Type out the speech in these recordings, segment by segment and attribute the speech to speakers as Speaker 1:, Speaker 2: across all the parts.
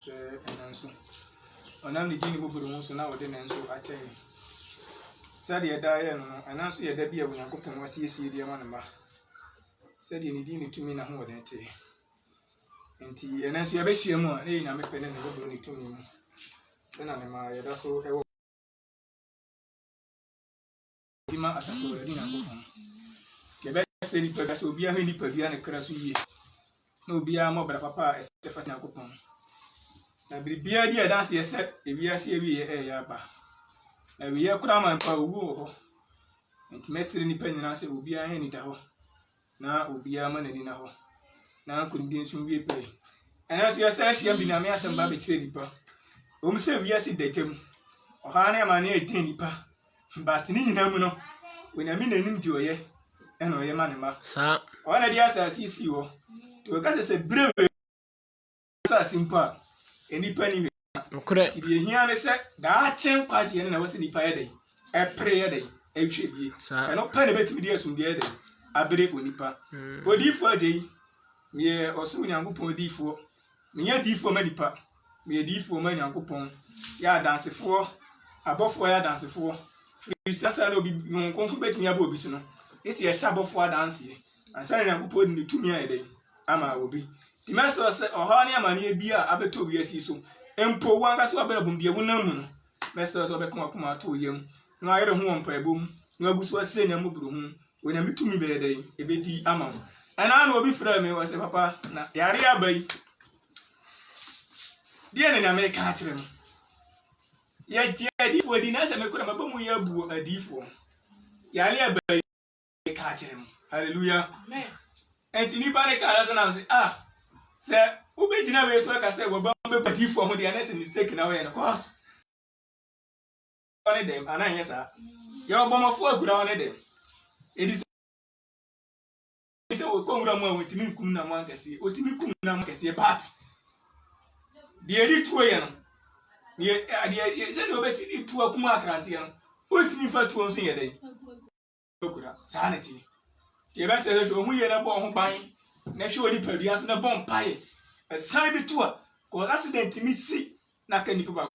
Speaker 1: enanso onam ne di ne boboro ho so na wode nanso akyɛ me sɛdeɛ da yɛ no enanso yɛ da bi a Onyankopɔn wasiesie deɛ ma ne ma sɛdeɛ ne di ne tumi na ho wode te nti enanso yɛ bɛhyia mu a ne nyame pɛ ne ne boboro ne tumi mu na ne ma yɛ da so ɛwɔ dima asafo wɔ di Nyankopɔn yɛ bɛ sɛ nipa ga sɛ obi a hɛ nipa bia ne kra so yie na obi a mo bra papa a ɛsɛ fa Nyankopɔn na bibia di adanse yɛ sɛ ewiase ewi yɛ ya ba na wi yɛ kura man pa owu wɔ hɔ nti mesiri nipa nyina sɛ obi a hɛ ni da hɔ na obi a ma n'ani na hɔ na nkundi nso wie pɛ ɛna so yɛ sɛ ahyia bi na me asɛm ba betire nipa om sɛ wiase dagyam ɔha na ma na ɛtin nipa but ni nyina mu no onami nanim di ɔyɛ ɛna ɔyɛ ma ne ma
Speaker 2: sa
Speaker 1: ɔna di asase si wɔ to ka sɛ brewe asase mpo a enipa ni
Speaker 2: nokre
Speaker 1: ti de hia ne sɛ da kyen kwaje ne na wɔ sɛ nipa yɛ dɛ ɛpre yɛ dɛ ɛhwɛ bie ɛno pɛ ne betimi di asum deɛ dɛ abere onipa odifo agye me ɔso Nyankopɔn odifo me nya difo ma nipa me difo ma Nyankopɔn ya dansefo abɔfo ya dansefo Frisa na obi nkonko betimi aba obi so no esi yɛ hyɛ abɔfo adanse ansa Nyankopɔn di ne tumi ayɛ dɛ ama obi ti meso sɛ ɔha ne amane bi a abeto bi asi so empo wanka so abɛbom de wonam mu no meso sɛ ɔbɛka akoma ato yam na ayere ho won pa ebom na agusu ase na muburu ho wona mitumi bɛyɛ dɛ ebedi ama ana na obi frɛ me wɔ sɛ papa na yare abai die ne na me ka akyerɛ no ya die adifo di na sɛ me kora maba mu ya bu adifo yare abai ka akyerɛ no hallelujah amen enti nipa ne ka asa na sɛ sɛ ubegyina we so ka sɛ wɔba be adifo ho de na sɛ mistake na we no cause one dem ana nyɛ sa ya obomafo agura one dem edi sɛ wo konwura mu a wotimi nkum na mu ankase otimi kum na mu ankase but de edi tuo yɛ no de sɛ de obeti di tuo kum akrante no otimi fa tuo nso yɛ dɛn okura saa ne ti de ba sɛ hwɛ omu yɛ na bɔ ho ban na hwɛ odi padua so na bɔ mpae ɛsan bi to a ko accident mi si na ka nipa ba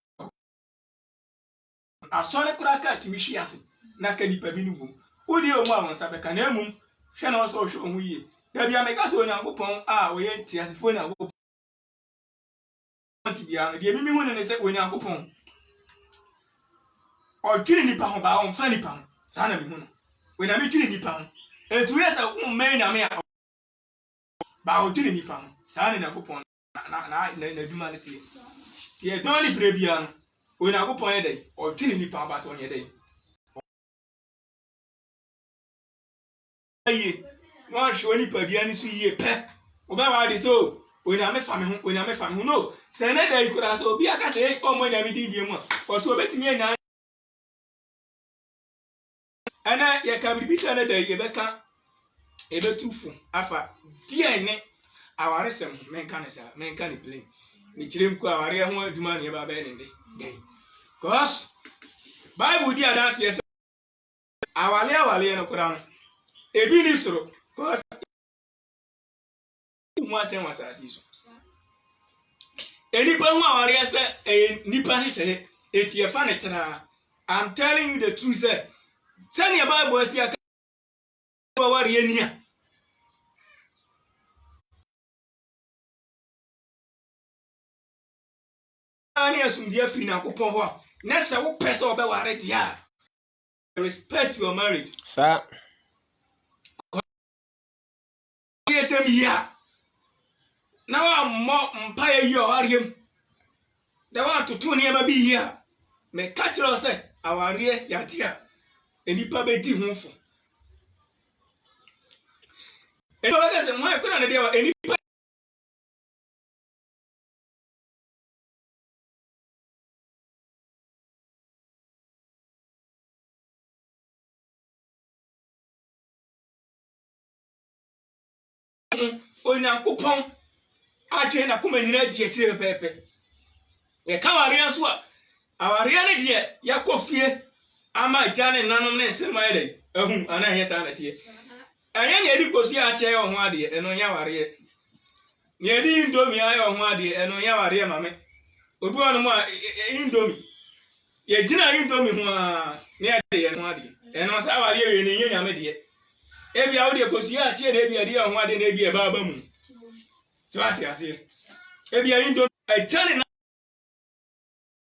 Speaker 1: asɔre kura ka timi hwi ase na ka nipa bi no bom odi omu a wonsa bɛka na emum hwɛ na ɔsɔ hwɛ omu yie da bia meka so Onyankopɔn a wɔyɛ tiasefo na Onyankopɔn ti bia no de mimi hu ne sɛ Onyankopɔn ɔdwene nipa ho ba ɔmfa nipa ho saa na mi hu no wena mi dwene nipa ho etu yɛ sɛ umman na me a ba ɔdwene nipa ho saa na Onyankopɔn na dwuma ne tie tie dɔn ne bre bia no Onyankopɔn yɛ dɛ ɔdwene nipa ho ba to ɔnyɛ dɛ ayi no hwɛ nipa bia ne so yie pɛ obawa de so Onyame fa me ho no sɛ ne da ikura so obi aka sɛ ɔmo nyame di bia mu a ɔso obetimi anya ana yɛ ka bibi sɛ ne da yɛ bɛka ebetufo afa die ne awaresem menka ne sa menka ne plane ne kyerem ko aware ho aduma ne ba bɛ ne de cause Bible di adanse yɛ sɛ awale no kora no ebi ni soro cause mu aten wasasi so enipa hu aware sɛ nipa hyehyɛ eti yɛ fa ne tena I'm telling you the truth sɛ ne Bible asi aka aware ni a ani asumdi afiri na kopon ho a na sɛ wo pɛ sɛ ɔbɛware dia respect your marriage
Speaker 2: sa
Speaker 1: yesem ya na wa mo mpa ya yi ɔwarem da wa toto ne ma bi yi a me ka kyerɛ sɛ aware yate a enipa bedi ho fo enipa ba ka sɛ mo ekora ne de wa enipa Onyankopɔn atwe na koma nyina die kyerɛ pɛpɛ ye ka ware so a aware ne de yakofie ama gya ne nanom ne nsɛm ayɛ dɛ ahum ana yɛ saa na tie ɛnyɛ ne edi kosi a kyerɛ ho ade ɛno nya ware ne edi ndomi ayɛ ho ade ɛno nya ware mame obi wonu mo indomie ye gina indomie ho a ne ade ye no ade eno sa awale ye ne nya nyame de ebi awo de kosi a tie na ebi ade ho ade na ebi e ba mu so ati ase ebi indomie e jane na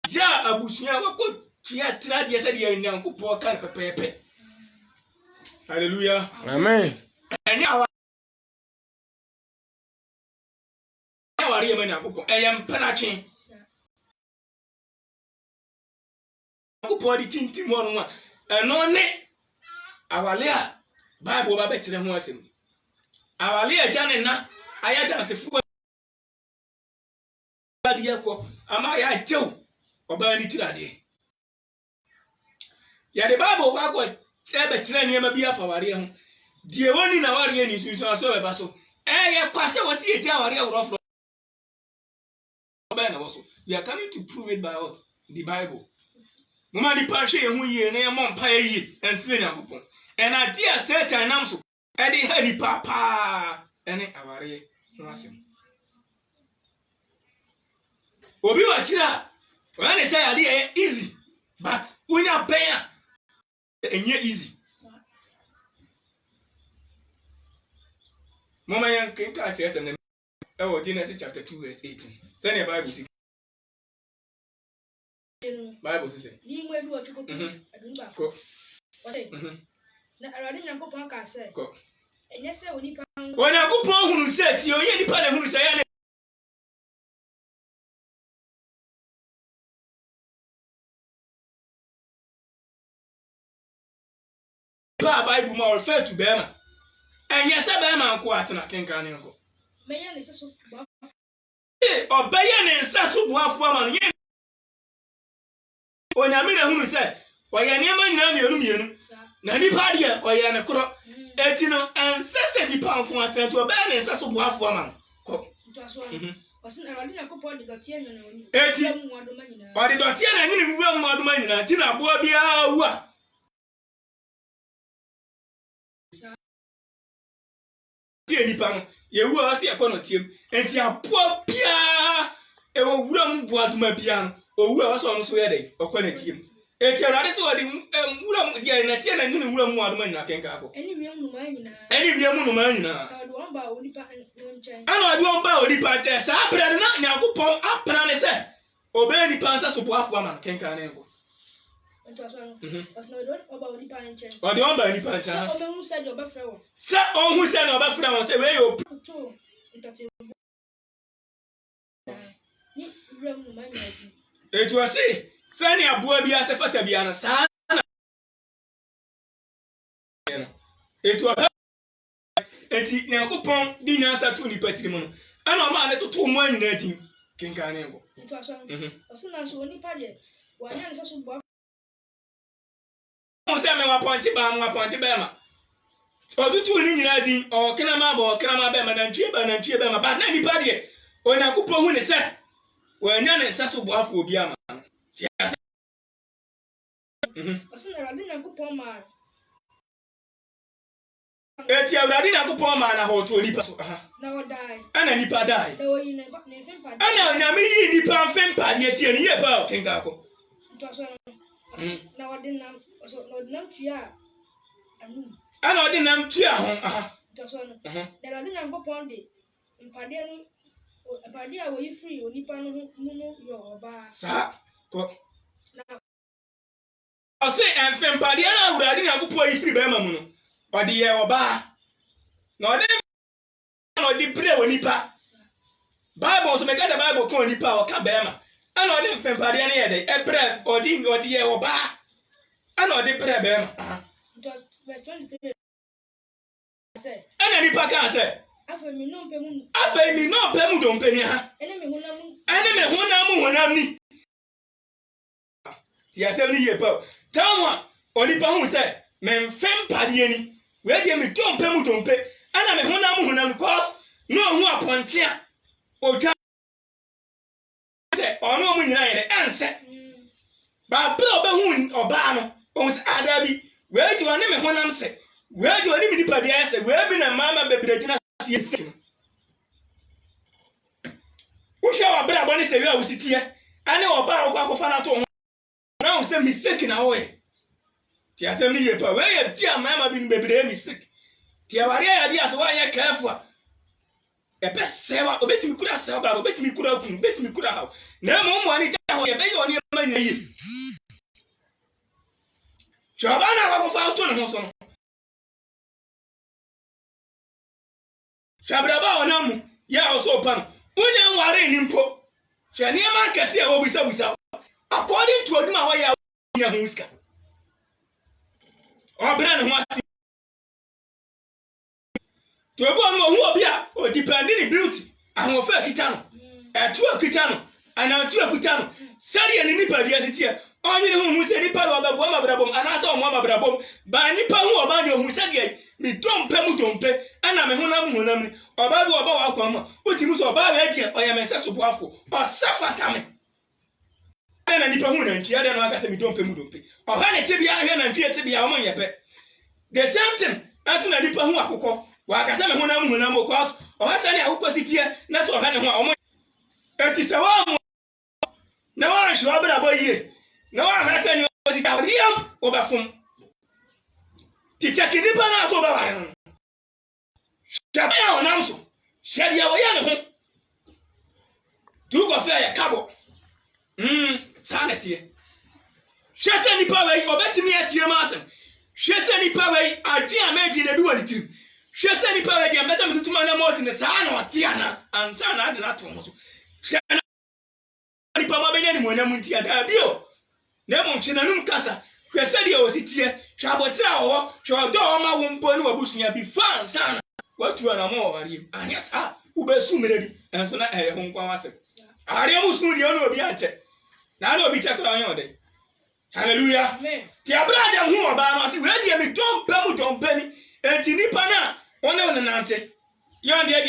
Speaker 1: ja abusuya wako tia trade ye se de Nyankopon kan pepepe hallelujah
Speaker 2: amen
Speaker 1: enya aware ye ma Nyankopon eyem penatwe Nyankopon di tintim wonu a eno ne awale a Bible ba betere ho asem awale a jane na aya dance fu ade yakọ ama ya jew oba ni tirade ya de Bible ba ko betere niam bi afaware ho die woni na ware ni susu aso be baso ye kwase wasi eti aware awrofro ba na waso we are coming to prove it by what the Bible mama di pa hwe hu yie na ye mo mpa yi ensire Nyankopon and idea Satan nam so e di ha ni papa ene aware no asem obi wa kira when they say ade easy but when you pay enye easy mama yan kinka akere se na e wo Genesis chapter 2 verse 18 say the Bible say Bible say
Speaker 3: ni mo edu otuko adunba
Speaker 1: ko
Speaker 3: na arade Nyankopon ka say
Speaker 1: ko
Speaker 3: enye se onipa
Speaker 1: Nyankopon hunu say ti onye nipa na hunu say ya Bible ma refer to Bema. And yes, Bema and Quatana can go.
Speaker 3: Mayan is so
Speaker 1: or Bayan and Sasu Buafuaman. When I mean, who said, why I never know Nani Padia or Yana Kuro, Etino, and Sessi pound for a to a ban and Sasu Buafuaman.
Speaker 3: Wasn't a radina coupon the Dotian and
Speaker 1: Eti, or the Dotian and you will not money, Tina Boabia. Nipa ye wu ase ekonotiem enti apo bia e wo wuram boaduma bia owu a so no so ye dey okonotiem enti awade so wadi wuram ye na tie na nyune wuram boaduma nyina kenka ako
Speaker 3: eni wiem no manyina
Speaker 1: adu on ba onipa nchen adu on ba onipa te sa abra na Nyankopon apra ne se obe nipa nsa so boafo ama kenka na enko Odi on ba nipa nchen
Speaker 3: o me hu se de obafre wo
Speaker 1: se o hu se na obafre won se we yo etu ase sani aboa bi ase fata bi ana sa na etu eti Nyankopon di nyansa tu ni patiri mu no ana o ma ne toto mo anyina tin kenka ne ngo
Speaker 3: etu aso na so oni pa de wa nya ne so bo
Speaker 1: mo se me wa ponchi ba ma odutu ni nyina din o kena ma be ma na ntue ba ma ba na ni pa de o Nyankopon hu ne se wa nya ne saso bo afọ obi ama ti ase
Speaker 3: aso na radina Nyankopon ma
Speaker 1: eti awrade Nyankopon ma na ho to nipa so
Speaker 3: na o dai
Speaker 1: ana nipa dai
Speaker 3: na o yi ne fempa
Speaker 1: ana nyame yi nipa fempa de tie ne ye pa kenka ako
Speaker 3: na ordinam so no ordinam tia anu
Speaker 1: ana ordinam tia ho
Speaker 3: to so no na ordinam Nyankopon de mpade no mpade a wo yi free onipa no mu yo oba
Speaker 1: sa ko o se enfempade na awrade Nyankopon yi free be ma mu no odi ye oba na odi no di bre onipa Bible so me ka Bible ko onipa o ka be ma ana odi enfempade na ye de ebre odi ye oba ana odi bre be ma
Speaker 3: verse 23 say
Speaker 1: ana nipa ka say
Speaker 3: afa mi no
Speaker 1: pe mu do mpe ni ha
Speaker 3: ene me
Speaker 1: honam ni ti ase ni ye pa tawa onipa hu say me mfem pade ani we de me do mpe mu do mpe ana me honam because no hu aponte a otwa say ono mu nyina ye de ense ba be oba hu oba no o say ada bi we de wane me honam say we de wane me nipa de say we bi na mama bebrejina yes wo hwe wa bra boni se we a wo sitie ane oba wo kwa na to ho na wo say mistake na wo e ti asem ni ye pa we ye ti amama bi bebre mistake ti awari ya di aso wa ye careful ebe sewa obetimi kura sewa bra obetimi kura kun obetimi kura ha na mo ani ta ho ye be yo ni ma ni yi Shabana wa fa auto ne ho so no Shabraba onamu ya oso pa no unya nware ni mpo hwe ne ma kase a obisa busa according to oduma wa ya nya ho ska obra ne ho asi to ebo no hu obi a o depend ni beauty ahun fa kita no etu akita no ana tu akita no sari ni nipa dia sitie onye hu hu se nipa wa babo mabrabom ana sa omo mabrabom ba nipa hu oba de hu se dia mi dompe mu dompe ana me honam ni oba bi oba wa kwa ma otimi so oba wa dia oya me se so boafo o safata me na nipa hu na ntia de no aka se mi dompe mu dompe oba ne tibia hwe na ntia tibia o mo nyepe the same thing aso na nipa hu akokọ wa aka se me honam ko oba se ne akokọ sitie na so oha ne ho o mo eti se wa mo na wa hwe obra bo yie na wa ha se ne o si ta riam obafum ti cheki nipa na so ba wa no shabe ya onam so shadia wo ya ne ho tu go fe ya kabo sanete hwese nipa we obetimi atie ma asem hwese nipa we ade a meji na bi wa ditirim hwese nipa we dia mesa mtutuma na mosi ne saa na wate ana ansa na ade na to ho so hwese nipa ma be ni monam ntia da bio na mo chinanum kasa hwese dia ositie hwabotira wo hwodo o ma wo mpo ni wabusunya bi fan sana watu ana mo wari anya sa ubesu meredi enso na ho nkwa wase ari amusu dia no obi ante na na obi chakra onye ode hallelujah amen ti abra dem hu oba no ase we dia mi dompe mu dompe ni enti nipa na one nante yon dia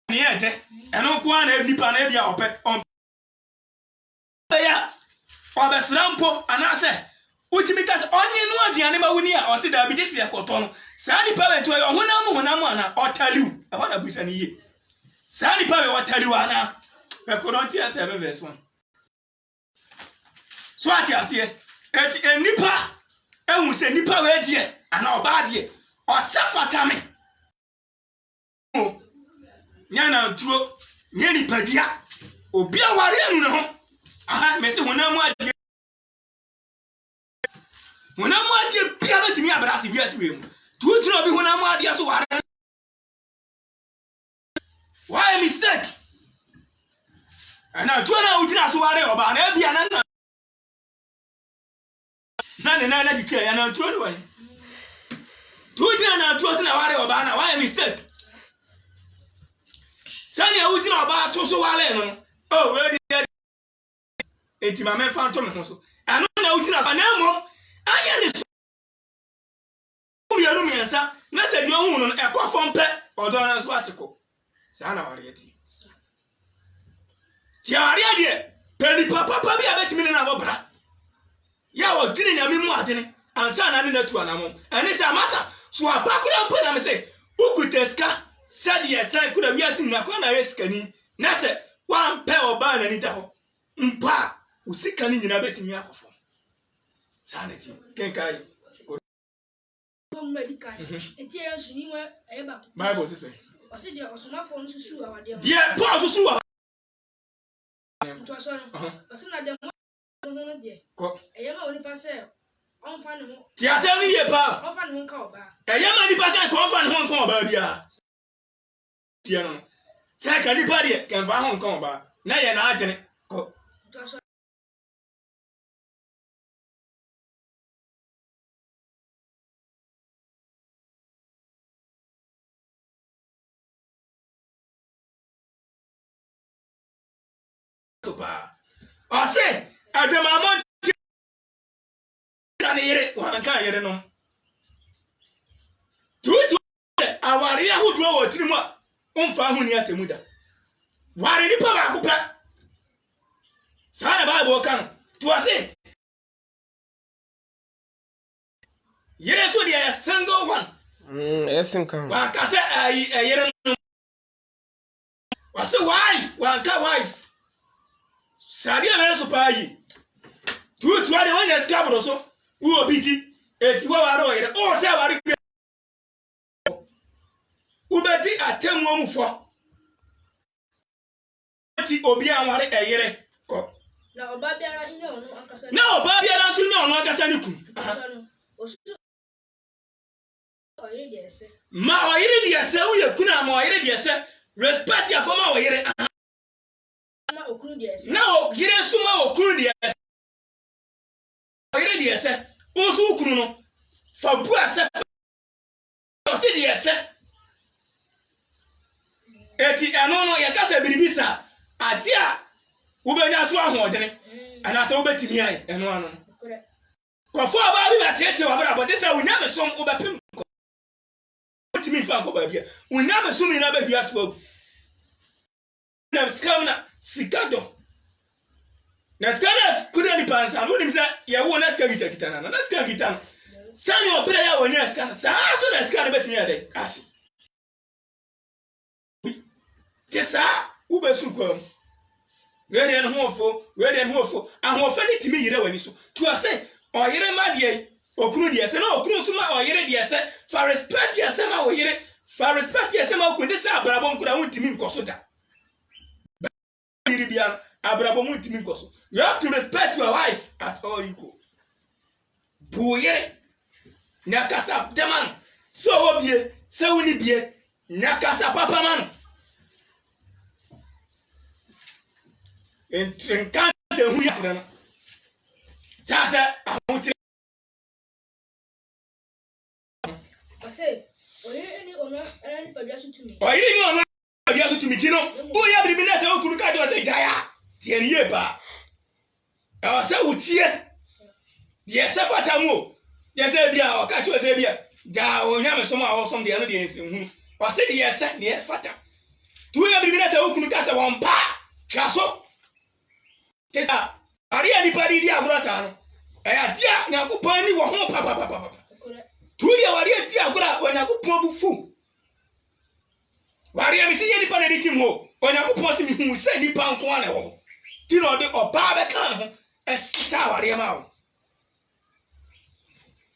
Speaker 1: ni ente eno kwa na nipa na dia ope ya obesrampo anase utimi kase onye nu aduane ma wuni a ose da bi disi ekoto no saa nipa we to honam ana otaliu e ho na busa ni ye saa nipa we otaliu ana Corinthians 7 verse 1 so ati ase eti nipa ehun se nipa we die ana oba die osafata me nyana ntuo nye nipa dia obi aware anu ne ho aha me se honam adie bia betimi abrase bia se wem tu tro bi honam adie so ware why mistake ana tu na utina so ware oba na bia na na ditwa ya na tu ni why tu tina na tu so na ware oba na why mistake sani a utina oba to so ware no oh we dey enti ma me fanto me ho so anu na utina fa na mo anya ni so mi ensa na se di ohun no e kwa fompe odo na so atiko sa na ware eti ti ware ade pedi papa bi abetimi ni na bobra ya wo dini nyame mu adene ansa na ne na tu anamom ene se amasa so abakura mpo na me se ukuteska said ye sai kura wiase na kwa na yeskani na se wa mpe oba na ni da ho mpa usika ni nyina betimi akofo saneti kenkai
Speaker 3: medical etiere so ni wa eba
Speaker 1: bible say
Speaker 3: o se dia osomafo no susu awade
Speaker 1: die po susu wa
Speaker 3: to so no o se na dem no die
Speaker 1: ko
Speaker 3: eyema oni pa se on fa ne ho
Speaker 1: ti ase ni ye pa
Speaker 3: on fa ne ho ka oba
Speaker 1: eyema ni pa se ko on fa ne ho nka oba bia tie no se ka ni pa die kan fa ho nka oba na ye na adwene ko
Speaker 3: to so
Speaker 1: I say, I do my money. Can hear it? One can't hear it. No. To it, our real who draw to what? Family at the Muda. Why did the Papa Cooper? Sana Bible can to us say. Yes, what they are single one.
Speaker 2: Yes, and come.
Speaker 1: Like I said, I I say wife, one car wives. Sadia na so pa yi. Tu ade when you scab also. Who obiti? Eti wa waro yere. Oh say wari. Ubeti atemwo mfo. Eti obi anware eyere ko.
Speaker 3: Na oba biara ine ono akasa.
Speaker 1: Na oba biara so ne ono akasa ne kum. Ma oyere di ese wo ye kuna ma oyere di ese respect ya koma oyere.
Speaker 3: Na okunu di ese.
Speaker 1: Na oyere suma okunu di ese. Oyere di ese. Wo so okunu no. Fa bu ase. O se di ese. Eti eno no ye kasa biribisa. Atia wo be nya so ahoodene. Ana se wo betimi ai eno ano. Kofo aba bi batete wa bra bode se wo nya mesom wo bepem. Timi fa ko ba bia. Wo nya mesom ni na ba bia to agu. Na scam na sikado. Na scam kuda ni pansa. No nim se ye wo na scam kita na. Na scam kita. Sani obere ya wo nya scam. Sa so na scam betimi ade. Asi. Tesa wo be su kwam. We dey no hofo. Ahofo ni timi yire wani so. To ase oyire ma de okunu de ese na okunu so ma oyire de ese for respect ese ma oyire for respect ese ma okunu de se abrabom kura won timi nkoso da. Yiri bia abrabom won timi nkoso. You have to respect your wife at all equal. Buye na kasa deman so obie se woni bie na kasa papa man. En kan se hu yatira na. Sasa amuti
Speaker 3: ase oyire ni ona era ni pabia so tumi.
Speaker 1: Oyire ni ona pabia so tumi tino. Wo ya bibi na se okunu ka de o se jaya. Tie ni ye ba. E se wutie. Ye se fatamu. Ye se bia o ka chi o se bia. Ja o nya me so ma o som de no de ense hu. O se de ye se de fata. Tu ya bibi na se okunu ka se won pa. Kraso. Tesa ari ani padi dia agura sa no. Dia Nyankopon ni wo ho papa. Tu dia wari ti agura wo Nyankopon bu fu. Wari ami si ye ni pa na di tim ho. O Nyankopon si mi hu se ni pa nko ana wo. Ti no de oba be kan ho. Sa wari ma wo.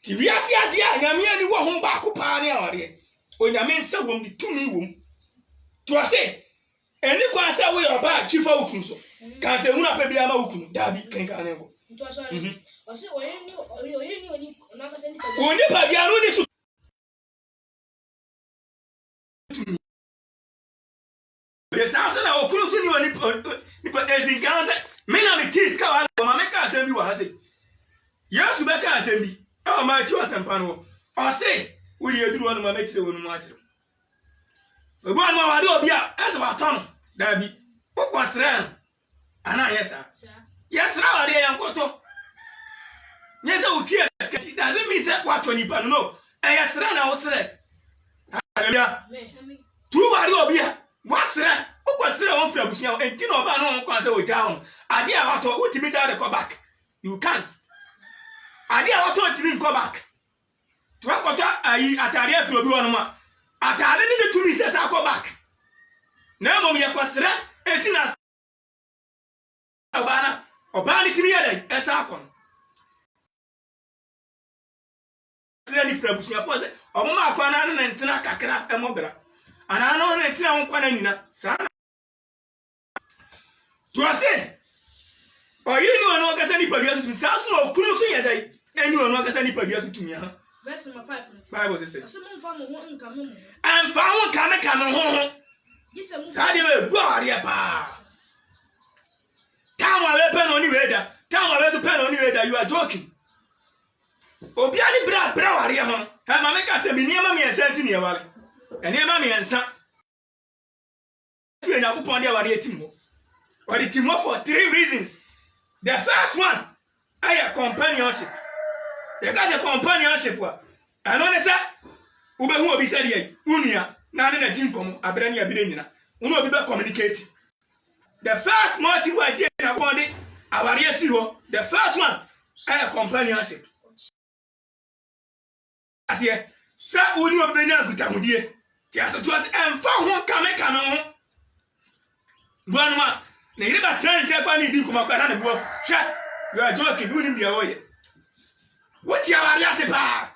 Speaker 1: Ti wi asi adia nyame ani wo ho ba ko pa ne wari. O nyame nsa wom di tumi wom. To ase eni kwa se wo yo ba twifa ukun so. Kan se huna pe bia ma ukun dabi kenka ne ko.
Speaker 3: O se oyire ni oni ona kasa ni pa.
Speaker 1: Oni pa bia no ni so. Yes, asa na okuru so ni oni pa ezi kan se me na me tis ka wa ma me ka asem bi wa ha se. Yesu be ka asem bi. E ma ti wa sempa no. O se wo di eduru onu ma me tire wonu mu a kire. Obo anu wa de obi a ese wa tono dabi. Wo kwasran. Ana yesa. Yes, now they are koto. Yes, I will clear. It doesn't mean that what 20 pounds. No. And yes, I was there. Hallelujah. Two are obia. What's that? What was there on Fabusia and Tino Bano concert with town? I dare what to meet out the call back. You can't. I dare what to mean go back. To what I at a real for Buanoma. At a little to me says I'll go back. No, Mommy, was there? And Tina Obani timi yale esa akon. Sele ni frabusia fo se omoma akwana na ntina kakra emobra. Ana no na ntina wonkwana nyina. Sana. To ase. Oyiri ni ono kasa ni padua su sasu no okunu so yedai. Eni ono kasa ni padua su tumi ha.
Speaker 3: Verse number 5.
Speaker 1: Bible say.
Speaker 3: Ase mo fa mo ho nka mo.
Speaker 1: Amfa ho ka me ho. Sadi be gwa ari pa. Time I pen on the time I pen on the you are joking. Obiani bra waria ho. Ha ma make say me niam me ensenti ne wale. Eniam me ensa. Tu enya kupon dia waria timo. Wari timo for 3 reasons. The first one, I companionship. You got a companionship wa. Ano ne sa ube hu obi say dey. Unua na ne na tinkom abrani abire nyina. Unu obi be communicate. The first motive was here in our body, our yes, the first one, companionship. As here, sir, would you have been able to tell me, yes, it was and found one coming. Buanuma, na yiri ba tran che kwa ni di kuma kwa na ne buafu. Hwe, you are joking, you nim dia wo ye. What you are ya se pa?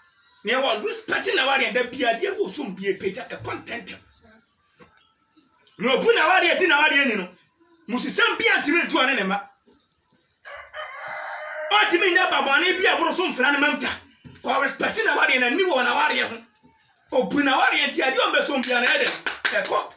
Speaker 1: Ne was respecting na wari and bia dia go so mbie page a content. No bu na wari eti na wari eni no. Musisam bia ntimi ntu ane ne ma. O timi nya babane bia bro so mfra ne mamta. Ko respecting na wari na ni wo na wari ho. O bu na wari enti ade o be so mbia na ede. Eko.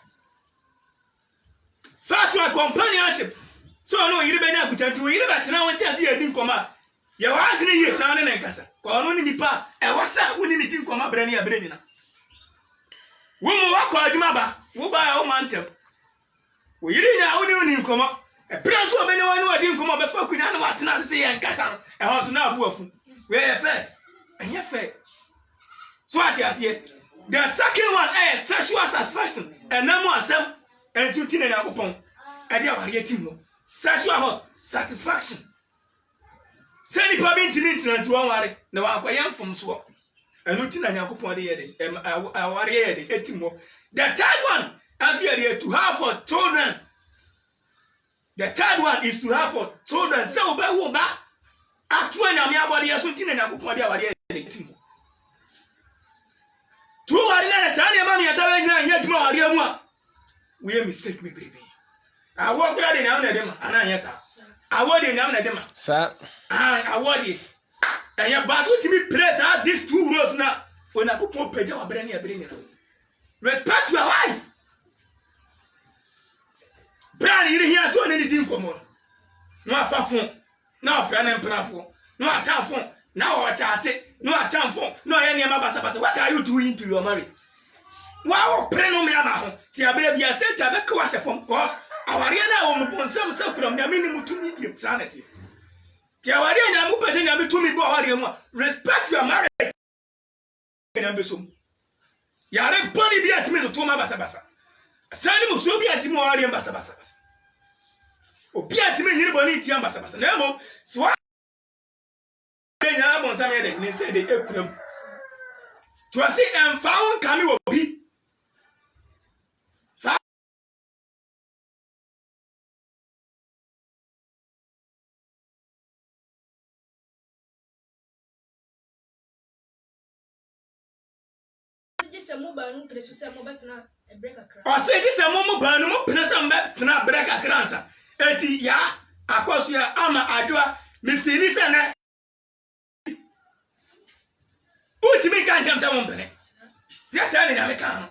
Speaker 1: First one companionship. So no yiri be na kutantu yiri ba tena won chance ye din koma. Ye wa agene ye na ne nkasa. Ko no ni nipa e wasa woni ni tin koma bre ne ya bre ni na. Wo mo wa ko adwuma ba, wo ba ya wo mantem. Wo yiri nya wo ni nkoma. E bre so be ne wo ni wadi nkoma be fa kunya na wa tena se ye nkasa. E ho so na abu afu. We ye fe. Enye fe. So ati asiye. The second one is sexual satisfaction. And no more asem and two tin na akopon. E dia wari etim no. Sexual satisfaction. Send the problem to me to one worry. No, I am from so. And no tin na akopon de ye de. I worry ye de etimo. The third one, as you are to have for children. The third one is to have for children. So be wo ba. Actually na me abode ye so tin na akopon de worry ye de etimo. Two worry na say na ma me say we nyina nya dwuma worry mu a. We mistake me baby. I walk ready now na dem ana anya sa. Award now na dem. Sir. Award. And your battle to me place out these two rows now. When I put more page of brain here, bring it. Respect your life. Brand you hear so anything come on. No afafon. No afran and prafo. No atafon. Now chat. No atamfon. No any basa basa. What are you doing to your marriage? Wow, pray no me about. Tia be bia say ta be kwa se fom cause aware na wo mponsam se krom na mini mutumi bi sanity. Tia aware na mu pese na bitumi bo aware mu. Respect your marriage. Na besom. Yare body bi atimi to ma basa basa. Sani mu so bi atimi aware basa basa basa. Obi atimi nyiri boni tiam basa basa. Na mo so nya mo nsam ye de ni se de ekram. To say em found kami obi.
Speaker 3: This a mobile presusa mobile a break a crack.
Speaker 1: I say this a mobile no present map na break a cransa. Eti ya akwasu ya ama adwa me finish na uti me kan jam say won pene. Sia sia na me kan.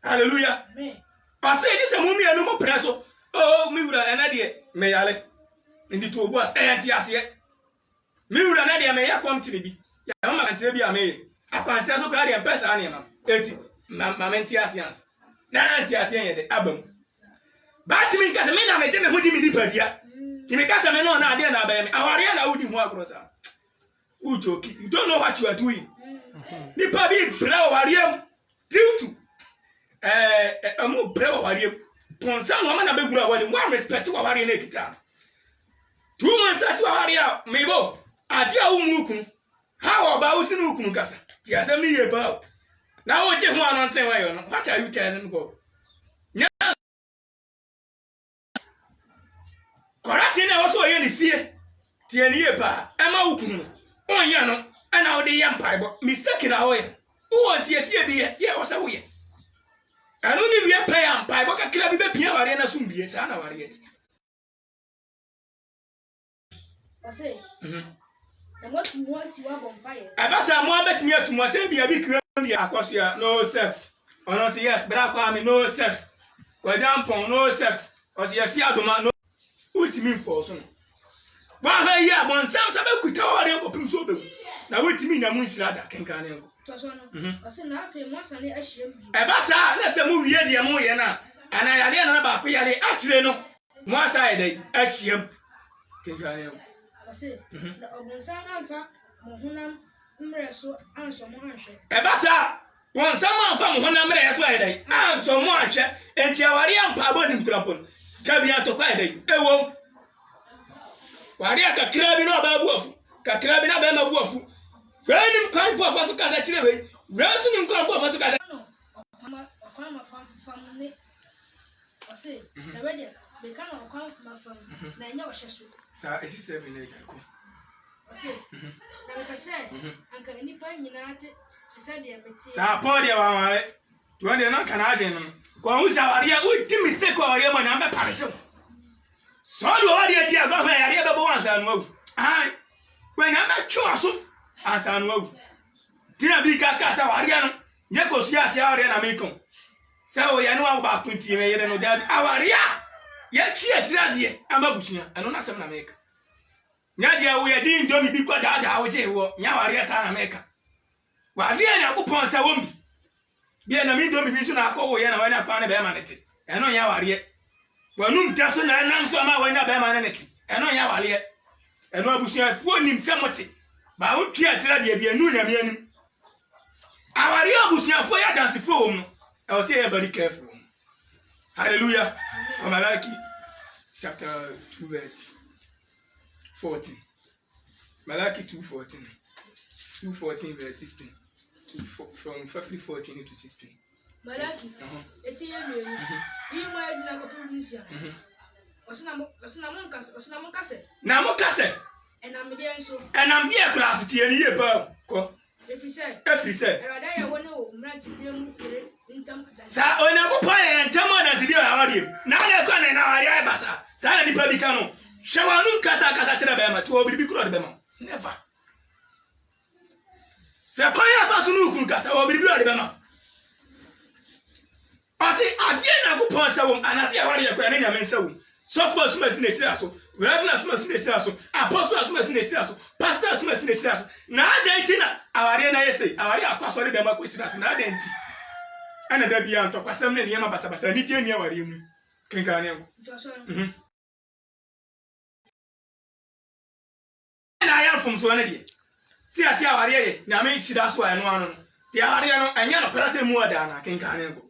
Speaker 1: Hallelujah. Amen. I say this a mummy no mo preso. Oh mi wura na de me yale. Ndi to obu as enti ase. Mi wura na de me yakom tire bi. Ya mama kan tire bi ame. Akwantia so ka de pesa na ma. Eti mamenti asians. Na anti asien ye de abam. Bati mi kasa me na me teme hodi mi dipadia. Ki me kasa me no na ade na aba me. Aware na wodi mu akrosa. Ujoki. You don't know what you are doing. Ni pa bi bra wariem due to amu bra wariem. Ponsa no ma na begura awale mo respect waware na ekita. 2 months ati waware me bo. Ade a umukun. How about usinu ukun kasa? Ti asemi ye ba. Now what you want to say? What are you telling go? Correction also any fear. Tieni ba. Emma ukunu. On yano. And now the young pipe. Mistaken away. Who was yes here? Yeah, was away. And only we are pay and pipe. What can be Pia Arena soon be a son of it?
Speaker 3: I say, and what was you have on fire?
Speaker 1: I pass a more bet me to myself be a big Aquasia, no sex. Or no, yes, but I call me no sex. Go down for no sex. Or see a fiadoma no ultimate for soon. While I hear one sounds about could tell our open so. Now, what do you mean? I'm going to that can can. I said, nothing once and I shall. Abassa, let's move here, dear Moyana. And I had about Piali actually no. One side, I shall. Can can.
Speaker 3: I said, the Obusan Alpha, Mohunam.
Speaker 1: Ebasa won sama fa mo na mre yeso edai anso mo ahwe enti aware ampa bo nim krampon tabi atokwa edai ewo ware akakra bi no ba bu afu kakra bi na ba ma bu afu wenim kan bu afu kasa kire we wesu nim kan bu afu kasa
Speaker 3: Ose, na wedia, be kan okwa mafam na nya ohyeso.
Speaker 1: Sa esi 7 na jako.
Speaker 3: Ose, na me pese, anka nipa nyina te se de meti.
Speaker 1: Sa Paul de wa wa. To de na kana ajen no. Ko hu sa ware u ti mistake wa ware mo na be parisho. So do ware dia go fa yare be bo ansa no agu. Ai. When na be twa so ansa no agu. Tina bi ka sa ware no. Nye ko su ati ware na me kon. Sa o ya no wa ba kunti me yere no da aware a. Ye twi atira de amabusuya. Eno na sem na me ka. Nya dia wo ye din domi bi kwa da wo je wo. Nya ware sa na me ka. Wa bia na kupon sa wombi. Bia na mi domi bi so na akọ wo ye na wa na pa na be ma nete. Eno nya ware. Wanum ta so na nam so ma wa na be ma na nete. Eno nya ware. Eno abusuya fu onim se mote. Ba wo twi atira de bia nu na mi anim. Aware abusuya fu ya dance fu wo no. I will say very careful. Hallelujah. From Malachi chapter 2 verse 14. Malachi 2:14. 2:14 verse 16. From February 14 to 16.
Speaker 3: Malachi. Eti ye me. Yi mo adina ko producer. Osina mo kase.
Speaker 1: Na mo kase.
Speaker 3: Enam de enso.
Speaker 1: Enam de akura so tie ni ye pa ko.
Speaker 3: Efrise.
Speaker 1: Erada
Speaker 3: ya woni o mranti bi mu ntam.
Speaker 1: Sa ona ko pa ye ntam na sibi awade. Na le ko na wari ai basa. Sa na nipa bi ka no. Hwewanu kasa kire be ma to obi bi kuro de be ma. Never. Fe pa ya fa so nu kuru kasa obi bi de be ma. Asi ade na ko pon sa wo anase ya wari ya ko na nya men sa wo. Sofo asuma si na sira so. Reverend asuma si na sira so. Apostle asuma si na sira so. Pastor asuma si na sira so. Na adanti na awari na yese. Awari akwaso de be ma ko sira so na adanti. Ana da biya to kwasam ne niema basa ni tie ni awari mu. Kenka ne ngo. Na ya fom so na de. Si awari ye na me sira so anu anu. Ti awari no anya no kra se mu ada na kenka ne ngo.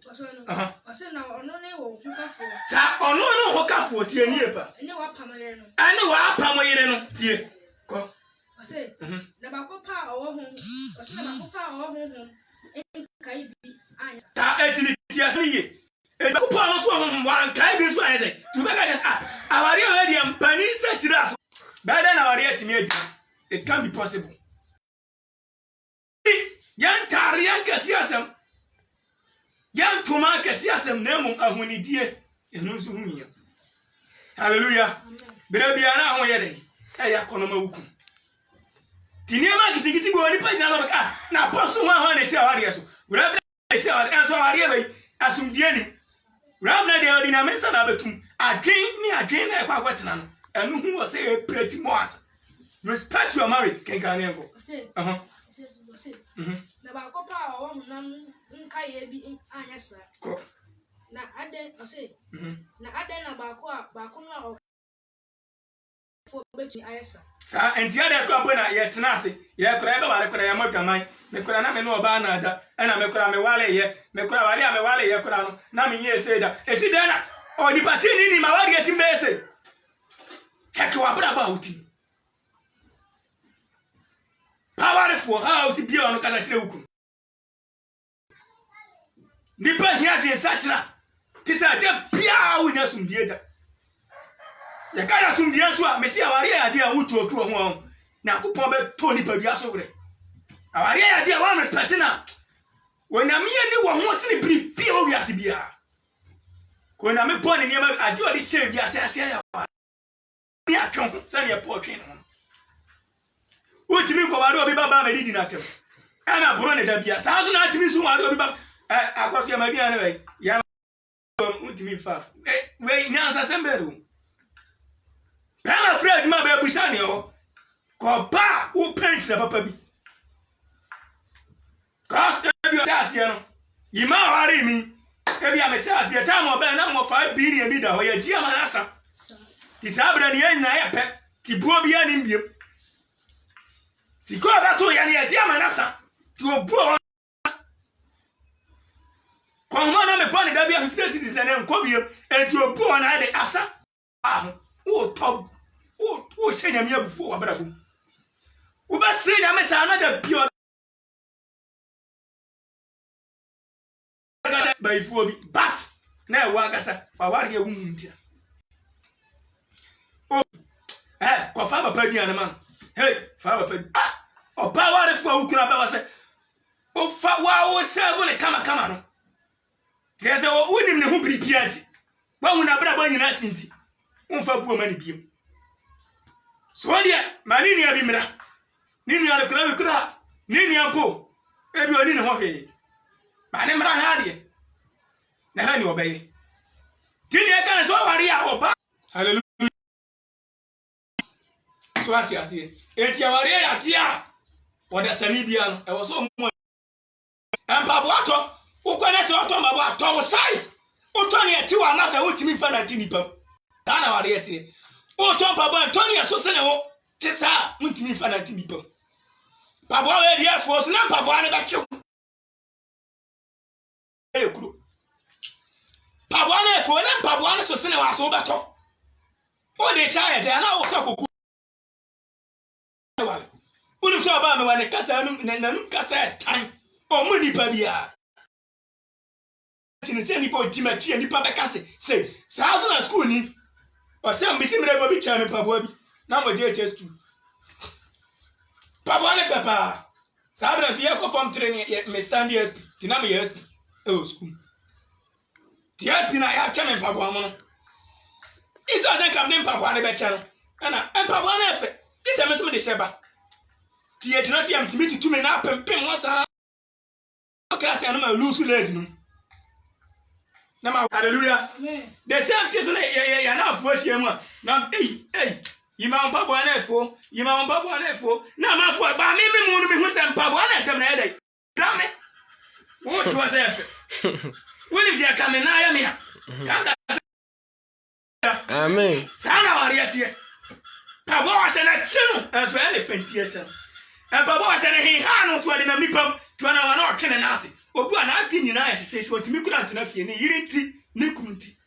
Speaker 3: Ose na ono ne wo hukafo.
Speaker 1: Sa ono no hukafo tie ni epa.
Speaker 3: Ene wa pamoyere no.
Speaker 1: Ane wa pamoyere no tie. Ko.
Speaker 3: Ose. Na ba ko pa owo hu. Ose na ba ko pa owo hu. Kai bi anya.
Speaker 1: Ta etini tie so ye. E ba ko pa no so hu wan kai bi so anya de. Tu be ka awari o de ampani se shira so. Ba da na awari etini edi. It can be possible. Yan tarian kasiasam. Yan tuma kasiasam na mum ahunidie enu so hunya. Hallelujah. Bere bia na ho ye de. E ya konoma wuku. Tiniema kitikiti bo ni pa nyala baka na poso ho na si awari so. Bere si awari en so awari be asumdie ni. Bere de odi na mensa na betum. Adwen na kwa kwetena no. Enu hu wo say pretty moas. Respect your marriage kenka ne go.
Speaker 3: Na ba ko pa owo nam nka ye bi anya sa.
Speaker 1: Ko.
Speaker 3: Na ade ose. Na ade na ba ko na o fo betu ayesa.
Speaker 1: Sa enti ade ko abona ye tena ase. Ye kora ebe wale kora ya madwaman. Me kora na me no oba na ada. Na me kora me wale ye. Me kora wale a me wale ye kora no. Na me ye se da. Esi da na o di pati ni ma wale eti mbese. Check wa bra ba uti. Powerful house bi ono kasa kire wuku. Nipa hia de sachira. Ti sa de bia wo nya sumbie da. Ya kana sumbie so a mesi awari ya de a wutu oku ho na kupon be to nipa bia so wure. Awari ya de wa respect na. Wona me ni wo ho se ni bri bia o wiase bia. Ko na me pon ni ma ade o de share wiase ase ya. Ni atwon se ni po twen no. Utimi ko wari obi baba me didi na tem. Ana buro ne da bia. Sa so na atimi so wari obi baba akwaso ya madi ane we. Ya utimi fa. We nyansa semberu. Pama Fred ma be busa ne ho. Ko ba u pants na papa bi. Cause ebi o chase no. Yima wari mi. Ebi a me chase time oba na mo 5 billion bi da ho ya ji amanasa. Ti sabra ne yen na ya pe. Ti buo bi ani mbiem. Siko abato ya ne adi amanasa ti obuo kwa na me pon da bia 50 cities na nko biem enti obuo na ade asa o top o shenya mi abufu wa brabo wo ba se na me sa na da bio by for but na wa kasa wa ware ye wu ntia o ko fa papa bi anama hey fa papa oba ware fo awukura ba wa se o fa wa wo se go ne kama no tie se wo unim ne ho biribia nti wa hu na bra ba nyina sinti won fa buo mani biem so dia mani nia bi mira ni nia le kra bi kra ni nia po e bi oni ne ho hwe mani mra ha de na ha ni obeye ti ni e kan so ware ya oba hallelujah so ati asie enti ware ya tia oda sani bia no e wo so mo empabo ato ukwana se oto mbabo ato size oto ni eti wa na se wotimi fa na ti nipa da na ware eti oto mbabo Antonio so se ne wo ti sa wotimi fa na ti nipa babo we dia fo so na mbabo ane ba chiw ekuro babo ane fo na mbabo ane so se ne wa so beto o de sha ye de na wo so koku wale unu so ba me wa ne kasa nanu kasa tan o mu nipa bia tini se nipa otima tie nipa be kase se sa so na school ni o se mbisi mre bo bi cha me pabo bi na mo je HS2 pabo ne fe pa sa bra so ye ko form training me stand yes tina me yes o school yes na ya cha me pabo amono iso se kam ne pabo ne be cha no na pabo ne fe ise me so me de sheba tie tina se am timi tutu me na pempem wasa class ya no ma lose lazy no na ma hallelujah amen the same thing so ya na afo hie mu na yima mpa bo na efo na ma afo ba me mu no me hu se mpa bo na sem na ya dai dame wo to wa se efe woni dia ka me na ya me ha ka
Speaker 2: amen
Speaker 1: sana wari atie pa bo wa se na chinu enso elephant ye se pa bo wa se na hi ha no so de na mipam tuana wa na otene na ase obu ana ati nyina ya hyehyɛ so otimi kura ntena fie ne yiri nti ne kunti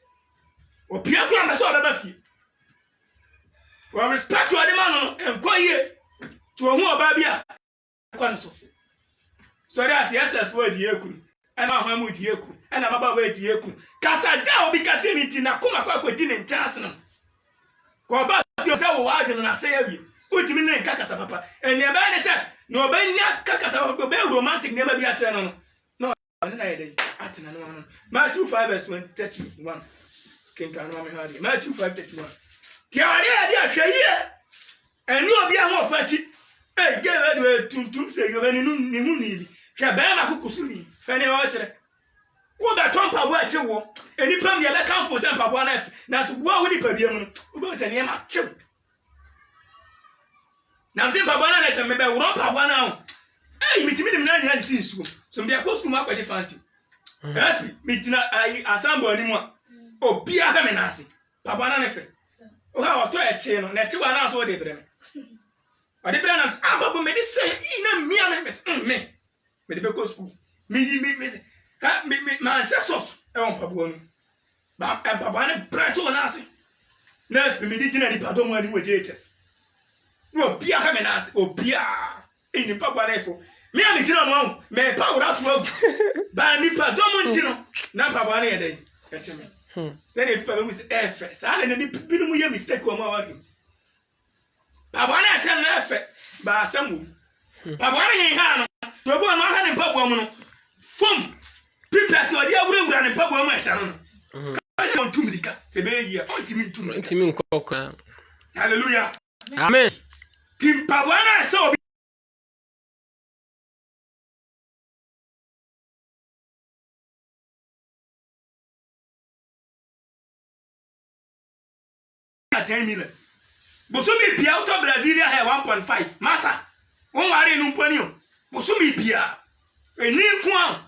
Speaker 1: opia kura na so obeba fie wa respect wa de man no enkoye to ohu oba bia kwa nso so there as yes word yeku ana ahwamu ti yeku ana baba wa ti yeku kasa da obi kasa ni ti na kuma kwa kwedi ne ntase no ko ba fie se wo wa ageno na se ya bi otimi ne kasa papa ene ba ne se no oba nya kasa papa be romantic ne ba bi atre no Matthew 5:31. Matthew 5:31. Tiawari adi ahweye. Eni obi ahwo fachi. Gave do tuntum se yo ni hu ni. Hwe ba ma kukusu ni. Fe ne wa kire. Wo da tompa bo ache wo. Eni pam ye be kan fo se mpabo na afi. Na so wo wo ni pa bia mu no. Wo be se ne ma chew. Na se mpabo na se me be wo mpabo na ho. Mitimi nim na nya si nsuo so me akọ school ma kwaje fancy yes mitina ai asambo ani mu obi aha me na ase papa na ne fe o ha oto eche no na eche wa na so de bre me o de bre na ababo me de se na mi ana me de be ko school me ha me ma ancestors e won papa no ba papa na bre to na ase nurse me di tina ni pardon ani we JHS obi aha me na ase obi a ni papa na efo me am tino no me pa wura to agu ba ni pa domo ntino na papa na ye dai ese me then e pa me say efe sa na ni binu mu ye mistake o ma wari papa na ase na efe ba asamu papa na ye ha no to bu no ha ni papa mu no fom pipasi odi awura ni papa mu ese no ka je on tumrika se be yi on timi
Speaker 2: nkokwa
Speaker 1: hallelujah
Speaker 2: amen
Speaker 1: tim papa na ase obi $10 million. Bosumi pia out of Brasilia have 1.5. Massa. One worry no ponio. Bosumi pia. Eni kwa.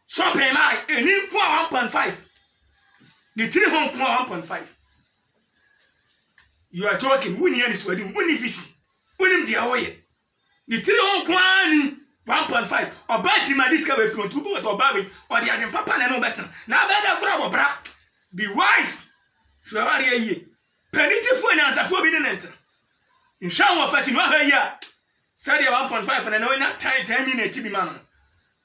Speaker 1: So pay my eni kwa 1.5. The 3 home kwa 1.5. You are talking. We need this wedding. We need fish. We need the away. The 3 home kwa ni 1.5. Or buy the discover from 2 boys or baby or the other papa no better. Now better grab bra. Be wise. So are ye. Penity for an answer for being an enter. In Shaw of Fatima, here, study 1.5 and I know not 10 minutes to be man.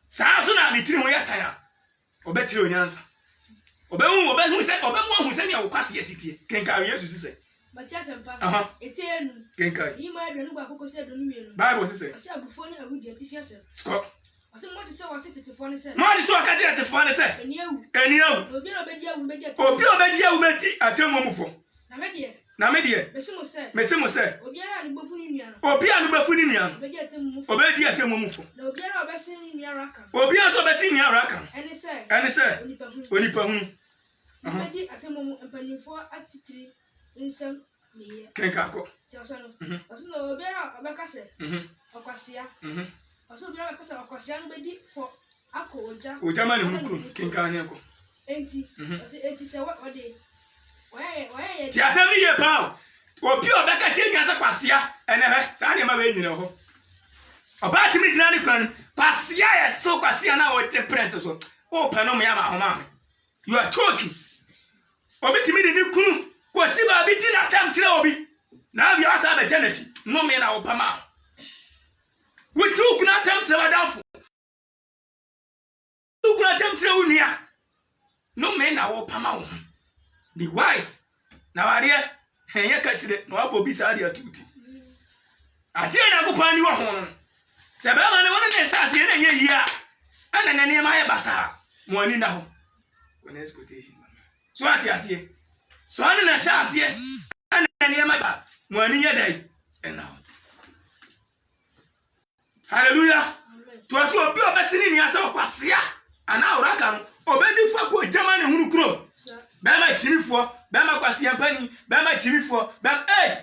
Speaker 1: Sasuna, the 3 way tire. Or better your answer. Obehu say obemu say ne wokwase yesitie. Kenka Jesus say.
Speaker 3: Batia sempa. Etienu.
Speaker 1: Kenka.
Speaker 3: Yima adwanu gba kokose adwanu mienu.
Speaker 1: Bible say.
Speaker 3: Ase abufo ni awudi atifia se.
Speaker 1: Skop.
Speaker 3: Ase mo ti se wase tetefo ni se.
Speaker 1: Mo di so akati tetefo ni se. Eniawu.
Speaker 3: Obi na obedi awu bedi.
Speaker 1: Obi obedi awu bedi atemomufo. Na me de. Mesimo se.
Speaker 3: Obi ara ni gbofu ni nuan.
Speaker 1: Obi anu gbofu ni nuan.
Speaker 3: Obedi
Speaker 1: atemomufo.
Speaker 3: Na obi ara obesi ni nuan raka.
Speaker 1: Obi aso obesi ni nuan raka.
Speaker 3: Eni se.
Speaker 1: Onipa hunu.
Speaker 3: Obedi atemomu empanifo atitiri nsem niye.
Speaker 1: Kenkako.
Speaker 3: Tiasono. Oso no obi ara obekase. Okwasia. Oso obi ara obekase okwasia no bedi for akọ oja.
Speaker 1: Oja ma ne hunu kenkanya ko.
Speaker 3: Enti. Enti se ode.
Speaker 1: Ti asem ni ye pa. Obi obeka che nwa se kwasia enebe sa na ma be nyina ho. Oba timi jina ni kwan kwasia ye so kwasia na wo te print so. O pa no me ama homa. You are talking. Obi timi ni kunu ko si ba bi ti na tam tire obi. Na bi asa be janeti. No me na wo pa ma. We tu kuna tam tire wadafo. Tu kuna tam tire unia. No me na wo pa ma wo. Be wise. Na ware henye kashire no abobi sa ade atuti. Ati na go pani wo ho no. Se be ma ne wona ne sa se na nye yi a. Ana na ne ma ye basa. Mo ani na ho. Ko na expectation. So ati ase. So ana na sha ase. Ana ne ma ba. Mo ani nya dai. Ena ho. Hallelujah. To aso obi obesini ni ase okwasea. Ana oraka no. Obedi fa ko jamani hunu kuro. Bema chirifo, bema kwasi yampani, bema chirifo,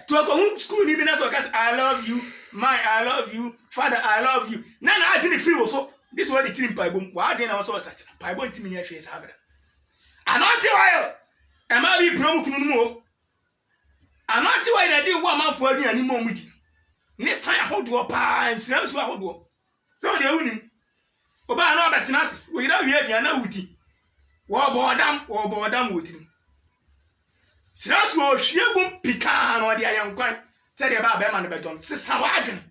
Speaker 1: to go school ni bi na so cause I love you, I love you, father I love you. Na na agini free so. This what the team Bible. Wa dey na so search. Bible team ni hwe sabra. Anoti oil. E ma bi promo kunu mu o. Anoti oil na dey wo amanfo adu ani mo mudi. Ni san ahodo pa, nsira so ahodo. So dey wuni. Oba na obetena se. Wo yira wi adia na wuti. Wo bodam wotim. Sirasu o hwiegum pika no de ayenkwan. Se de ba ma no beton. Sisa wagen.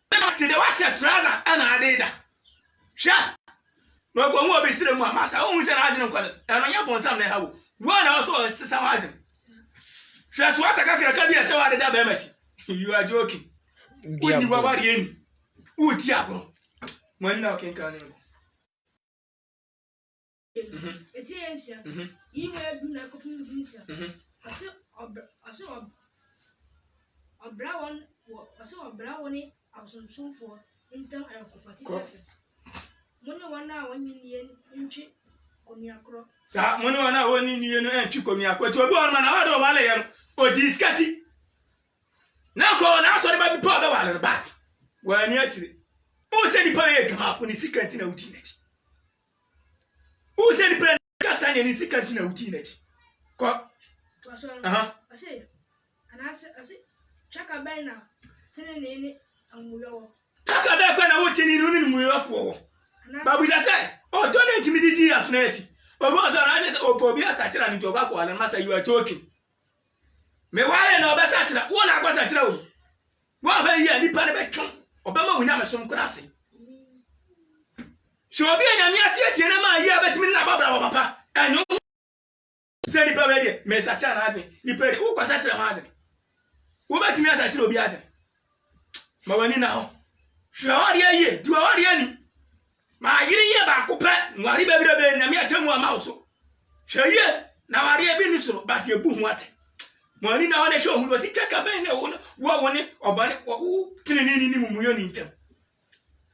Speaker 1: Ba te de wase trouser ana adeda. Sha. No ko mu obi sire mu amasa. O hu se na adene nkwan. Eno nya bonsam na hawo. Wo na so sisa wagen. Sha so ataka kira bi ese wa de da ba machi. You are joking. Udi wa wari eni. Uti akoro. Mani na okenka ne.
Speaker 3: Eti ensia. Iwe du na kopin dusia. Ase obra woni absonsonfo intam ayokofati pese. Moni wana woni ni ntwi komiakro.
Speaker 1: Sa moni wana woni ni no ntwi komiakro. Ti obi won ma na wado wale ye no. Odi skati. Na ko na so de ba bi po be wale no bat. Wani atire. O se di pa ye gamafo ni sikanti na uti neti. Who said the prayer can any second in a routine?
Speaker 3: Ase, and I say, check a banner, telling any and we all.
Speaker 1: Talk about when I want to need running for. But we just say, oh, don't intimidate us, Nettie. But was around or Pobia Satin and tobacco and master you are talking. Me why no best at one I was at home. Well, here, the parliament come, Obama will never some grassy. So be na miase na ma ya betimi na babra wa papa enyo se ni papa de me sacha na adin ni pere wo kwasa tire ma adin wo betimi asa tire obi adin ma wani na ho hwe ori aye du ori ani ma yiri ye ba ko pe nwari be bire be na mi atemu ama so hwe ye na wari e bi ni so ba te bu hu ate ma wani na ho na hwe hu wo si cheka be na wo woni obane wo tine ni mumu ni ntem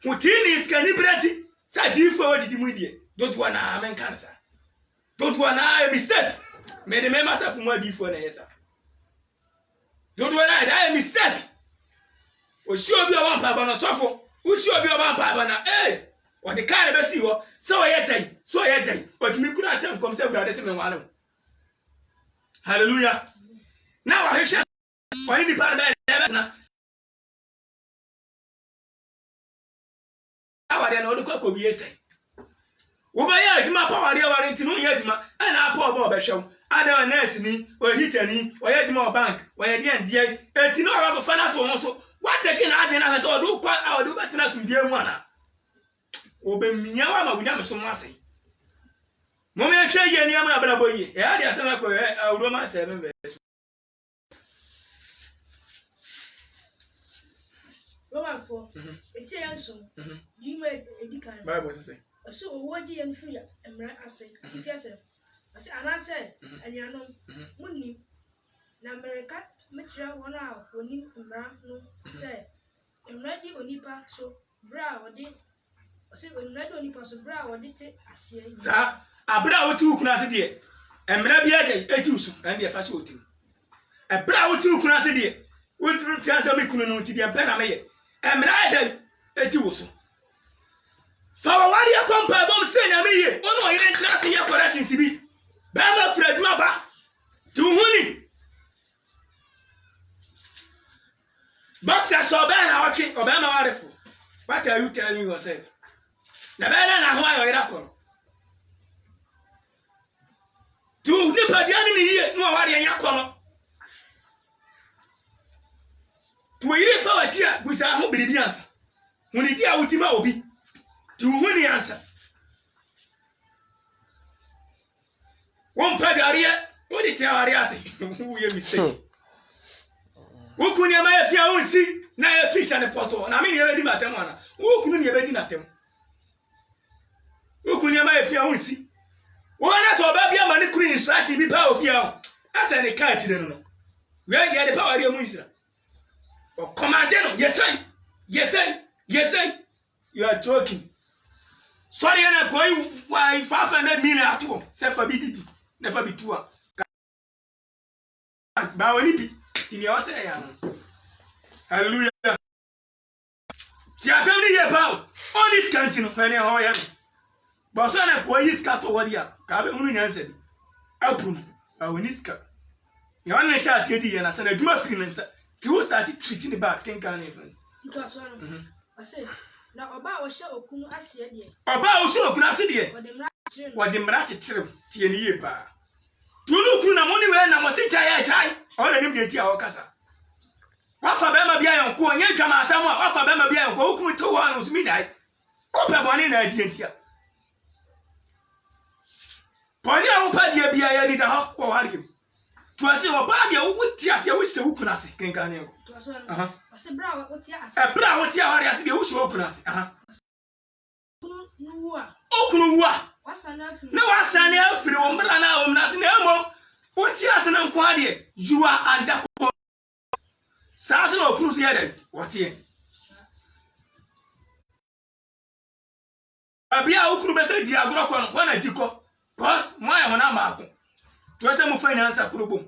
Speaker 1: wo tini skani brati sa di forward di mudie don't wanna amen cancer don't wanna a mistake me the member sa fumo di for na yesa don't wanna a mistake o si obi o wan pa ba no sofo o si obi o wan pa ba na o de ka na be si ho so ye tai o timi kura asem kom se brade se me wale hallelujah now wa hwehwe wani di pa ba na awade na odukwa ko bi ese wo ba ya aduma pa ware ntinu ya aduma ana apa oba obehwew ada nurse ni o hitani o ya aduma o bank o ya die ndie etinu aba ko fa na to ho so what taking ade na so odukwa odubetena sumbie mu ana obemnya wa ma wunya meso mu ase Mommy share ye near my brother boy. Yeah, there's an aqua, I'll do my 7 verse.
Speaker 3: Roman 4. It's a answer. You made a decline.
Speaker 1: Bible say.
Speaker 3: So, what do you feel? And I say, if you say, and I said, and you know, money. America, Metro 1 hour, when you say, I'm ready on Nipa, so brow or did. I said, when ready on Nipa, so brow or did it. I see, sir, a brow 2 classes, and maybe a juice, and the first voting. A brow 2 classes, would transfer me to the Panama, and I a juice. For what you come by bomb saying, I mean, one way in class in your corrections to be Bama Fred Maba to money. But I saw Ben watching Obama wonderful. What are you telling yourself? The Ben and why I reckon. To nip at the enemy here, no worry, and Yakon. To a year for a tear, which I hope be the answer. When it is ultima obi, to win the answer. One peg area, what did you tell who you mistake? Who could you make your own see? Now a fish and a bottle, and I mean, you're ready, Matamana. Who couldn't you be at them? Who could you make your own see? Why not so baby a money queen slashing be power of you? That's any kind to them. Where you had the power of your musa? Oh, command them, yes, I, yes, I, yes, I. You are joking. Sorry, and I'm going why 500 million at home, self ability, never be two. But when it be, hallelujah. Tia family here, pal. On this canteen, when you're home. But so I'm going to scatter what you are. Cabe only answered. Open. I will need scat. Your only shall see the and I said, I do my feelings. To start treating the back, think I influence. I say, now about a show of Kuno, I see it. About so, can I see it? What the Marachi trim, Tieni pa. To look through the money when I was in Chai, all the name get your casa. What for Bama Bia and Kuan Yankama, someone, what for Bama Bia and Goku to one was midnight. Open one in idea. Ponya open the Bia, I did a hop or him. To us, your body, would tears, you wish you could ask, can you? I said, Brow, what's your brow, what's your ass, you wish you open us. Okunwa. No, I say no free on brana nothing else. What's your son and quaddy? You are under Sassen or Cruise here. What here? Abia Ukrubesa Diagrocon, one a tico. Cause my Monamaco. To a some finance a crubum.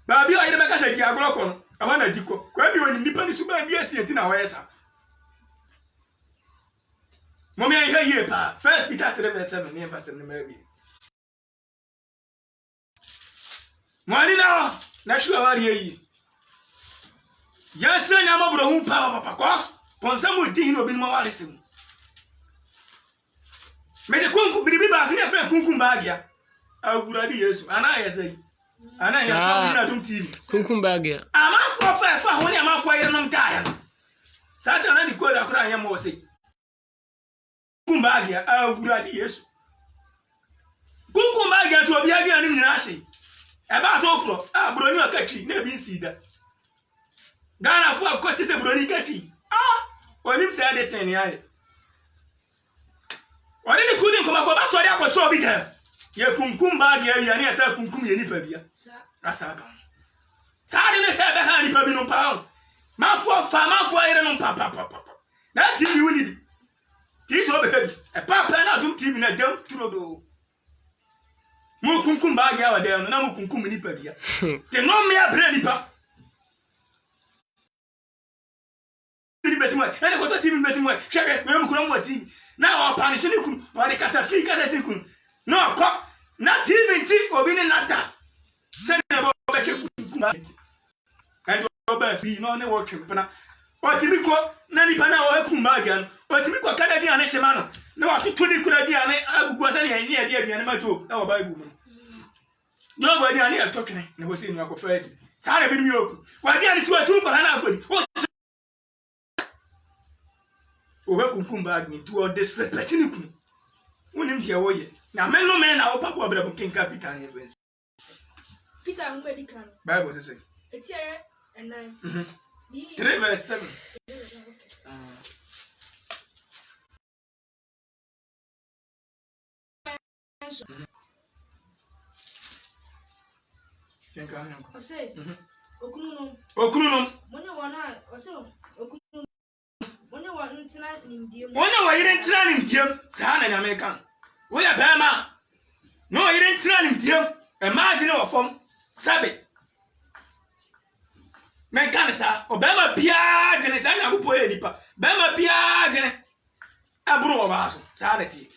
Speaker 3: Babia, I never got a Diagrocon. I want a tico. Quite you an independent super BS in our way. Mommy, I hear you, pa. First, Peter 3:7, near Pastor Maybe. Money now, not sure about ye. Yes, sir, I'm a brown papa, cause, Ponsam would think no be more listen. May the Kunku be back in a friend Kunkumbagia. I would already use, and I say, and I don't team. Kunkumbagia. I'm out for 5 when I'm out for a long time. Saturday, the code of crying more say. Kumbagia, I would already use. Kunkumbagia to be a in Nasi. About so far, Brony or Catchy, never been see that. Ghana for a cost is a Brony Catchy. When him said it 10 years. Why did you couldn't come up? So that was so bitter. You Kumbagia, and yes, I Kumkum Yenipabia. Rasaka. Suddenly have a honey pabino pound. Man for farmer for iron on papa. That's if you need. This over heavy. A papa and I don't even a dump to do. Mukunkum bag yawa there, no Mukunkum in Pabia. The no mere brandy pap. And I got a team messing with Sherry, Mum was team. Now our punishing you, or the Casafrica Sekun. No, cop, not even tea or being an atta. Send about and Robert free, no working. Or Timico, Nanipana or Kumbagan, or Timico Canadian Semano. No, after 20 could I was any idea the animal too, our Bible. Nobody I near talking, and was in your preferred. Sarah been you. Why did you two good? What Kumbag me to all disrespecting you? Wouldn't hear what yet.
Speaker 1: na men no men na o papa obra kin ka Peter ne bensi
Speaker 3: Peter ngbe di kan
Speaker 1: Bible say
Speaker 3: eti aye enan
Speaker 1: 3 verse 7
Speaker 3: Ose okununum monye wana ose okununum monye wana ntina nimdiem
Speaker 1: monye wa yire ntina nimdiem sa na nyame kan wo ya bema no yire ntina nimdiem e ma agine wo fom sabe men kan sa o bema bia gene sa nya gupo e nipa bema bia gene aburu wo ba so sa na ti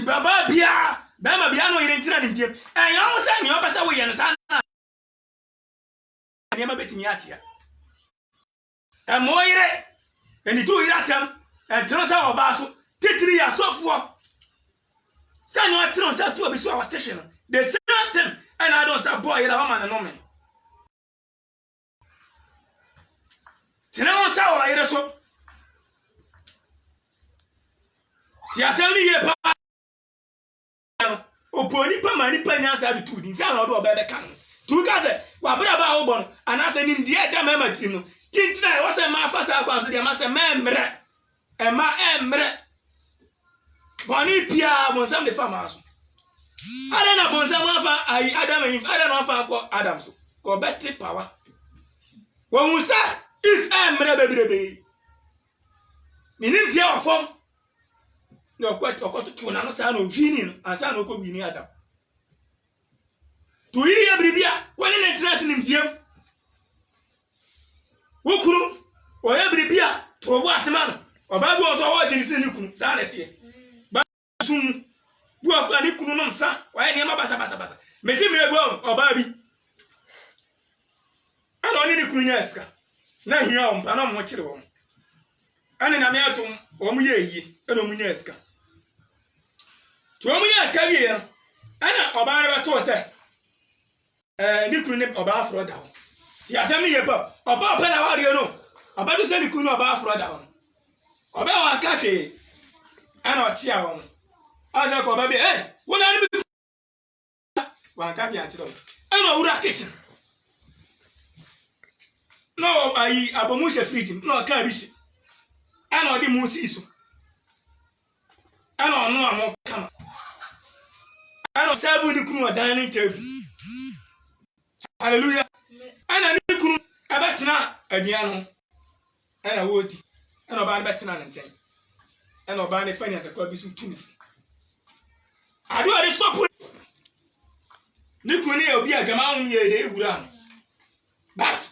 Speaker 1: baba bia bema bia no yire ntina nimdiem e ya wo sa nya obasa wo ye no sa nyama betimi atia e moyire eni tu ira tam e tro sa oba so titiri ya sofo sa nyo tro sa tu obi so awatehye no the same time and I don't say boy ira ma na no me tena won sa wa ire so ti asem ni ye pa oponi pa mani pa nya sa bi tu din sa na do oba be kan tu ka se wa bra ba wo bon ana se nim die da ma mati no tintina e wo se ma fa sa kwa so de ma se memre e ma emre boni pia bon sam de fama so ada na bon sam afa ai adam yin ada na afa ko adam so ko beti power wo musa if emre bebirebe ni nim die ofom no ko tutu na no sa no dwini no asa no ko bini adam to yiri ya bribia wani na ntina sinim diem wokuru o ya bribia to bo asema no oba bi oso wo jini sini kunu sa na tie ba sum bu akwa ni kunu no nsa wa ya niam basa mesi mire bu oba bi ana oni ni kunu nya ska na hia o mpa na mo kire wo ani na me atum o mu ye yi ana mu nya ska to mu nya ska bi ye no ana oba re ba to se ni kunu ne oba afro da ho ti asem ni ye pa oba pa na wa re no oba do se ni kunu oba afro da ho oba wa ka hwe ana o ti a ho aza ko oba bi wona ni bi wa ka bi ati do ana wura kitchen no ayi abomu she fridge no ka bi shi ana o di mu si so ana onu amo kama ana sabu ni kunu dining table hallelujah ana ni kunu abatina aduan ana woti ana oba ni betina na nten ana oba ni fanya sekwa bi su tumi adu ade stop ni kunu ni obi agama hu ye de ewura but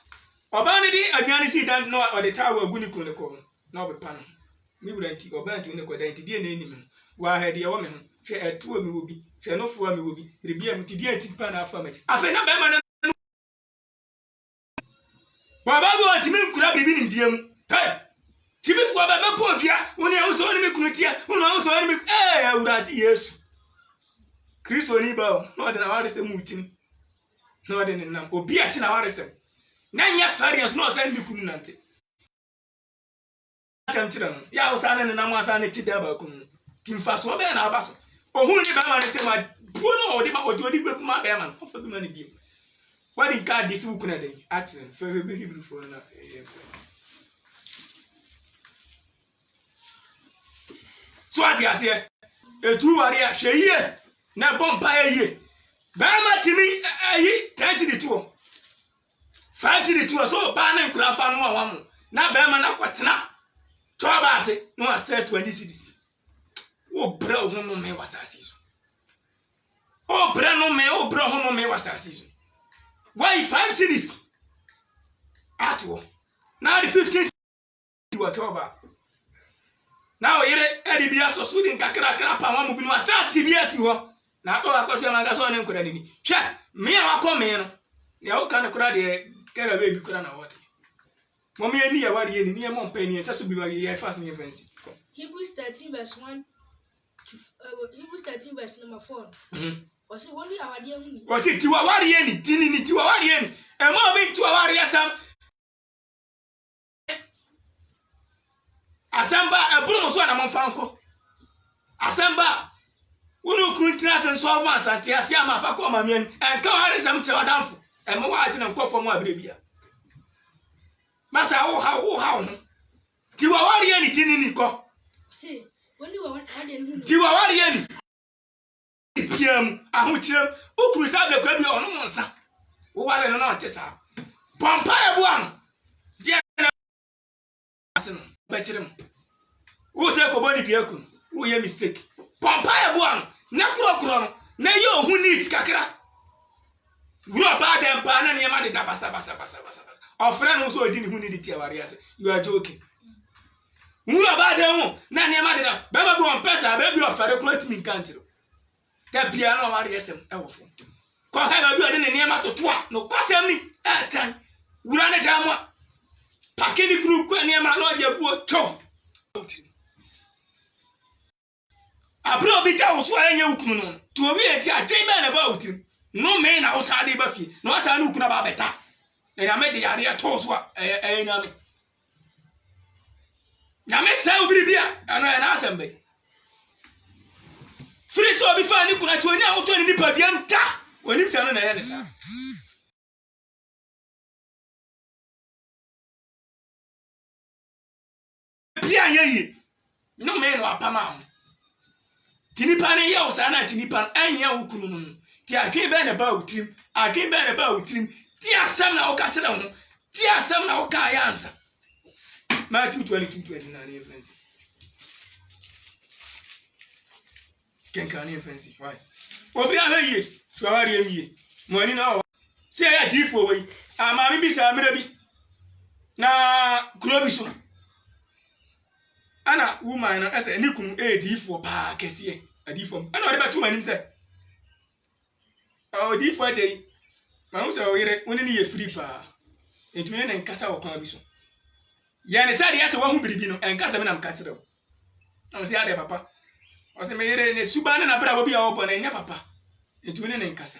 Speaker 1: oba ni di aduan si dan no o de tawo agu ni kunu ko na obi pan mi bura nti oba nti ne ko dan ti die na enim wa ha de wo me ho hwe eto mi wo bi hwe no fo mi wo bi ribia mi ti die nti pa na afa mati afa na ba ma na baba bo ntimi nkura bibi ni ndiem tibi fo baba po dua woni e so ni me kunutia woni e so ni me awurati yesu kristo ni ba no de na ware se mutini no de ni nam obi ati na ware se na nya farians no sa ni kunu nante atamtira no ya usana ni nam asa ni ti da ba kunu timfa so be na abaso ohun ni ba ma ni tema po no odi ma odi gbe kuma be ma fa bi ma ni bi what in card this book na dey action for be Hebrew for na so ati ase etu wari a hweye na bompa ye ba ma timi ayi kasi di tuo fasi di tuo so ba na nkura fa no wa mu na ba ma na kwatena to ba ase no ase 20 cedis wo bra ho no me wasasi so o bra no me o bra ho no me wasasi so why 5 cedis at wo now the 15 whatever now yere edi bia so sudi nkakra kra pa wa mu bi no asa ti bia si ho na o akoso ma ga so ne nkura ni hwe me ya wakọ me no ya o kan kura de kera be bi kura na what mo me ni ya wari ni mo mpa ni esa so bi wari ya fast ni fancy
Speaker 3: Hebrews 13 verse 1 to Hebrews 13 verse number 4 Osi woni awade huni
Speaker 1: osi tiwa wari ye ni tini ni tiwa wari ye ni e mo bi tiwa wari asam asamba eburu mo so na mo fanko asamba Unu kuntra sen so ma asante ase ama fa ko ma mien enka ware sam che wadamfo ema wa ade na nkofo mu abere bia masa wo ha ti wa ware ye ni tinini ko
Speaker 3: si woni wa wade ni
Speaker 1: ti wa ware ye ni piam ahochirem ukuru sa be kwa bi ono mo nsa wo ware no na otesa pompa e bo an die na asen be chirem wo se ko boni bia ku wo ye mistake pompa e bo an na kuro no na ye ohu neat kakra wuro ba dem pa na niam ade da basa ofre no so odi ni hu ni di ware ase you are joking wuro ba dem na niam ade da be ba bi on pesa be bi ofare plot mi kantiro da bia na ware esem e wo fo ko ha ba bi ode ne niam atoto a no kwasem ni e tan wura ne da mo pakeni kru ko niam a lo je buo to abro obi ka wo so anya ukunu no to obi eti adwen be na ba utim no me na wo sa de ba fie no asa na ukuna ba beta na ya me de yare to so a nya me na me sa obi bia ana na asembe free so obi fa ni kuna to ni a wo to ni nipa bia nta onim se no na ye ne sa bia ye no me no apama tinipa ne ya osana tinipa anya ukunu no ti adwen be na ba utrim adwen be na ba utrim ti asem na oka kire ho ti asem na oka ya ansa Matthew 22:29 friends kenkani friends why obi ahaye to awari emiye mo ani na se ya difo we ama mi bi sa mira bi na kuro bi so ana woman na ese ni kunu difo pa kese adifo ana ode ba tuma nim se o difo atei ma wo se o yire woni ni ye free pa entu ne nkasa wo kan bi so ya ne sa de ase wo hu biribi no enkasa me na mkatere wo na se ya de papa o se me yire ne suba na bra bo bia wo bo na nya papa entu ne nkasa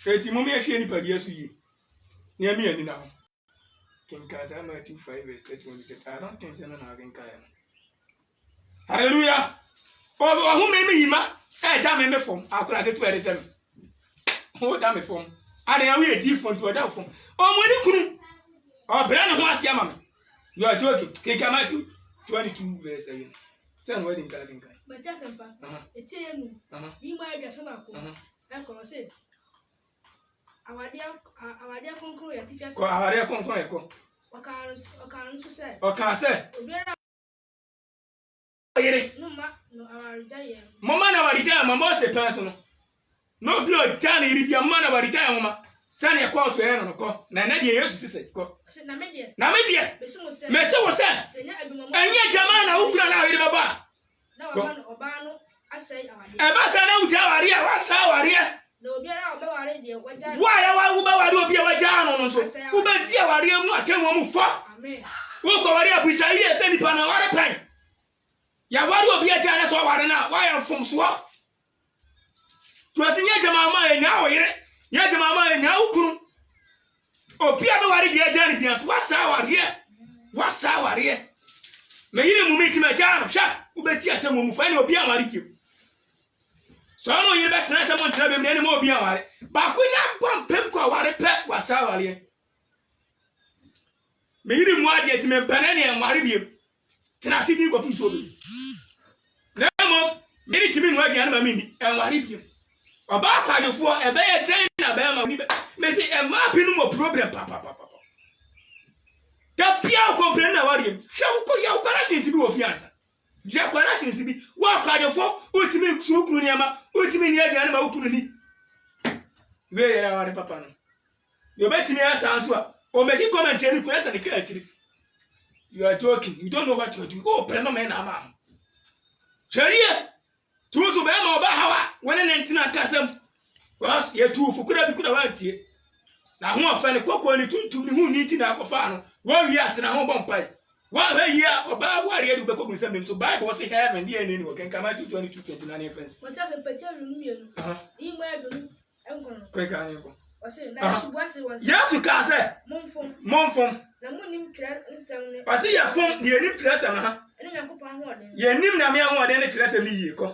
Speaker 1: eti mo me ehie ni padi asu yi ni ami ani na ho kenkasa Matthew 5:31 I don't think so na na kenkaya no hallelujah o hu me yima da me fom akura te to eresem o da me fom ade ya we di fom to da fom o mo ni kunu o bra ne ho ase ama me you are joking kenka Matthew 22:7 say no wedding card kenka
Speaker 3: but just sempa etie nu yi ma adwa sama ko e ko se awade konkro ya tifia se
Speaker 1: ko awade konkro e ko
Speaker 3: okan so se
Speaker 1: okan se
Speaker 3: obiara
Speaker 1: yere
Speaker 3: no awarija ye
Speaker 1: mama na warija mama se penso no bi o jana iri bia mama na warija mama sane e kwa so ye no ko na de Yesu sise ko
Speaker 3: na me de
Speaker 1: mese wo se
Speaker 3: senya abimamo
Speaker 1: anya jama na ukura na yere baba
Speaker 3: na wa man oba no asai awade
Speaker 1: e ba sa na uja ware a wasa ware
Speaker 3: na obiara oba ware de waja
Speaker 1: wa ya wa uba ware obi waja no so uba dia ware mu atenwo mu fo
Speaker 3: amen
Speaker 1: wo ko ware abusa yi se nipa na ware pen ya wari obi aja na so ware na wa ya mfom so to asinya jama ma enya oyire ya jama ma enya ukuru obi abe ware di aja ni bias wasa ware me yire mu miti ma jana sha ubeti ate mu fa ni obi aware ki so no yire be tra se mo tra be ne mo obi aware ba ko nya bom pem ko ware pe wasa ware me yire mu ade ati me mpana ne enware biem tra se bi ko pim so be nemo meri timi no agia na ma mini enware biem oba kwadefo ebe ye train na be ma ni be me say e ma pinu mo problem papa da bia complain na ware hwe ko ya ko na shinsi bi wo fiansa je ko na shinsi bi wa kwadefo utimi sukuru ni ama utimi ni agia na ma ukuru ni we ya ware papa no yo betimi asa anso a o make comment here ni ko asa ni ka achiri you are joking you don't know what you are doing oh prema me na ama Cherie tuzo be ma oba hawa wona nentina kasam was ye tufu kuda bi kuda wantie na ho afa ne kokko ni tuntum ni hu ni ti na akofa no wa wi atena ho bompai wa he ya oba ware edu be kokko nsam so bible say heaven dey ni wo kenka Matthew 22:29 friends
Speaker 3: what if petia nu mienu yi mo edunu enkono
Speaker 1: kweka ni ko
Speaker 3: o say na Yesu boase won
Speaker 1: Yesu ka say momfom
Speaker 3: na munim tira nsɛm ne
Speaker 1: ɔse yɛ fom deɛ nim tira sɛm ha
Speaker 3: ɛne Nyankopɔn ahoɔden
Speaker 1: yɛ nim na me ahoɔden ne tira sɛm ne yie kɔ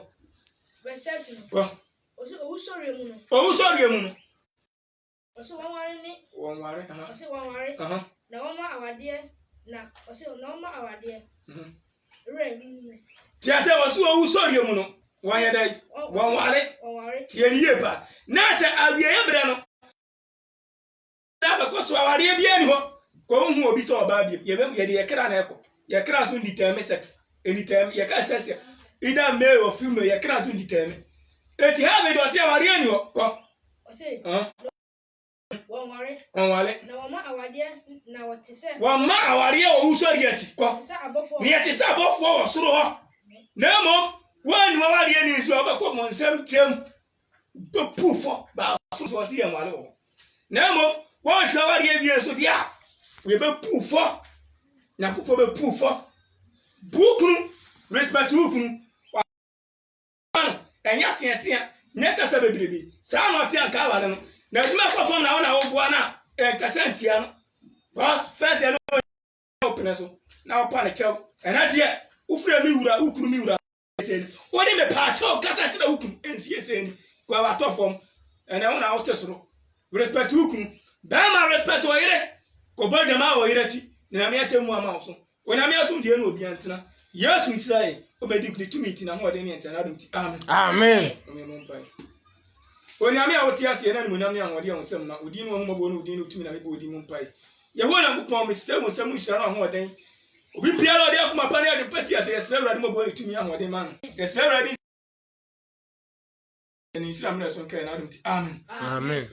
Speaker 3: verse 30 no
Speaker 1: kɔ
Speaker 3: owusɔre mu no
Speaker 1: owusɔre mu no
Speaker 3: ɔse wɔnware ne
Speaker 1: wɔnware
Speaker 3: ɔse wɔnware na wɔma awadeɛ na ɔse na wɔma awadeɛ rɛ bi
Speaker 1: tia sɛ wɔso owusɔre mu no wɔnyɛ dɛ wɔnware tie ne yie ba na sɛ awieyɛ berɛ no da bɛkɔ so awadeɛ bi ani hɔ kɔ hu obi sɛ ɔbaa bi yɛde yɛkra na ɛkɔ yɛkra so determine sex anytime yɛka sex either male or female yɛkra so determine eti ha be do ɔse awadeɛ ani hɔ kɔ
Speaker 3: ɔse wɔnware na wɔma awadeɛ na wɔte sɛ
Speaker 1: wɔma awadeɛ owusɔre akyi kɔ
Speaker 3: te sɛ abɔfoɔ
Speaker 1: ne yɛte sɛ abɔfoɔ wɔ soro hɔ na mmom wɔn awadeɛ ni nso ɔbɛkɔ mo nsɛm tiam bɛpufɔ ba so ɔse yɛ nwale wɔ na mmom wɔn hwɛ awadeɛ bi nso deɛ a yɛbɛpufɔ Nyankopɔn bɛpufɔ bukunu respect bukunu ano ɛnya teatea ne kasa bebrebe saa na ɔte anka awale no na adwuma kɔfam na wona woboa na kasa ntia no cause first yɛ no open so na wopa ne kyɛw ɛna deɛ wofrɛ mi wura wukunu mi wura sɛni wode me paakyɛw kasa kyerɛ wukunu ɛmfie sɛni kwa watɔ fam ɛna wona wote soro respect wukunu bɛma respect wɔ yere kɔbɔ gyama wɔ yere ti na me atemu ama wo so wona me asom deɛ no obi antena yesu nkyirae obedi kuni tumi ti na ho ɔde ne ntena dum ti amen Onyame a wote ase na munam ne ahode a wonsem na odi no ho mabo no odi no tumi na me bo odi mu mpai Yehowa na nkopɔn me sɛ wonsem nhyira no ahoɔden obi biara ɔde akoma pa ne ade pati ase yɛsrɛ Awurade mabo ne tumi ahoɔden ma no yɛsrɛ Awurade ne nhyira mmerɛ so nkae na dum ti amen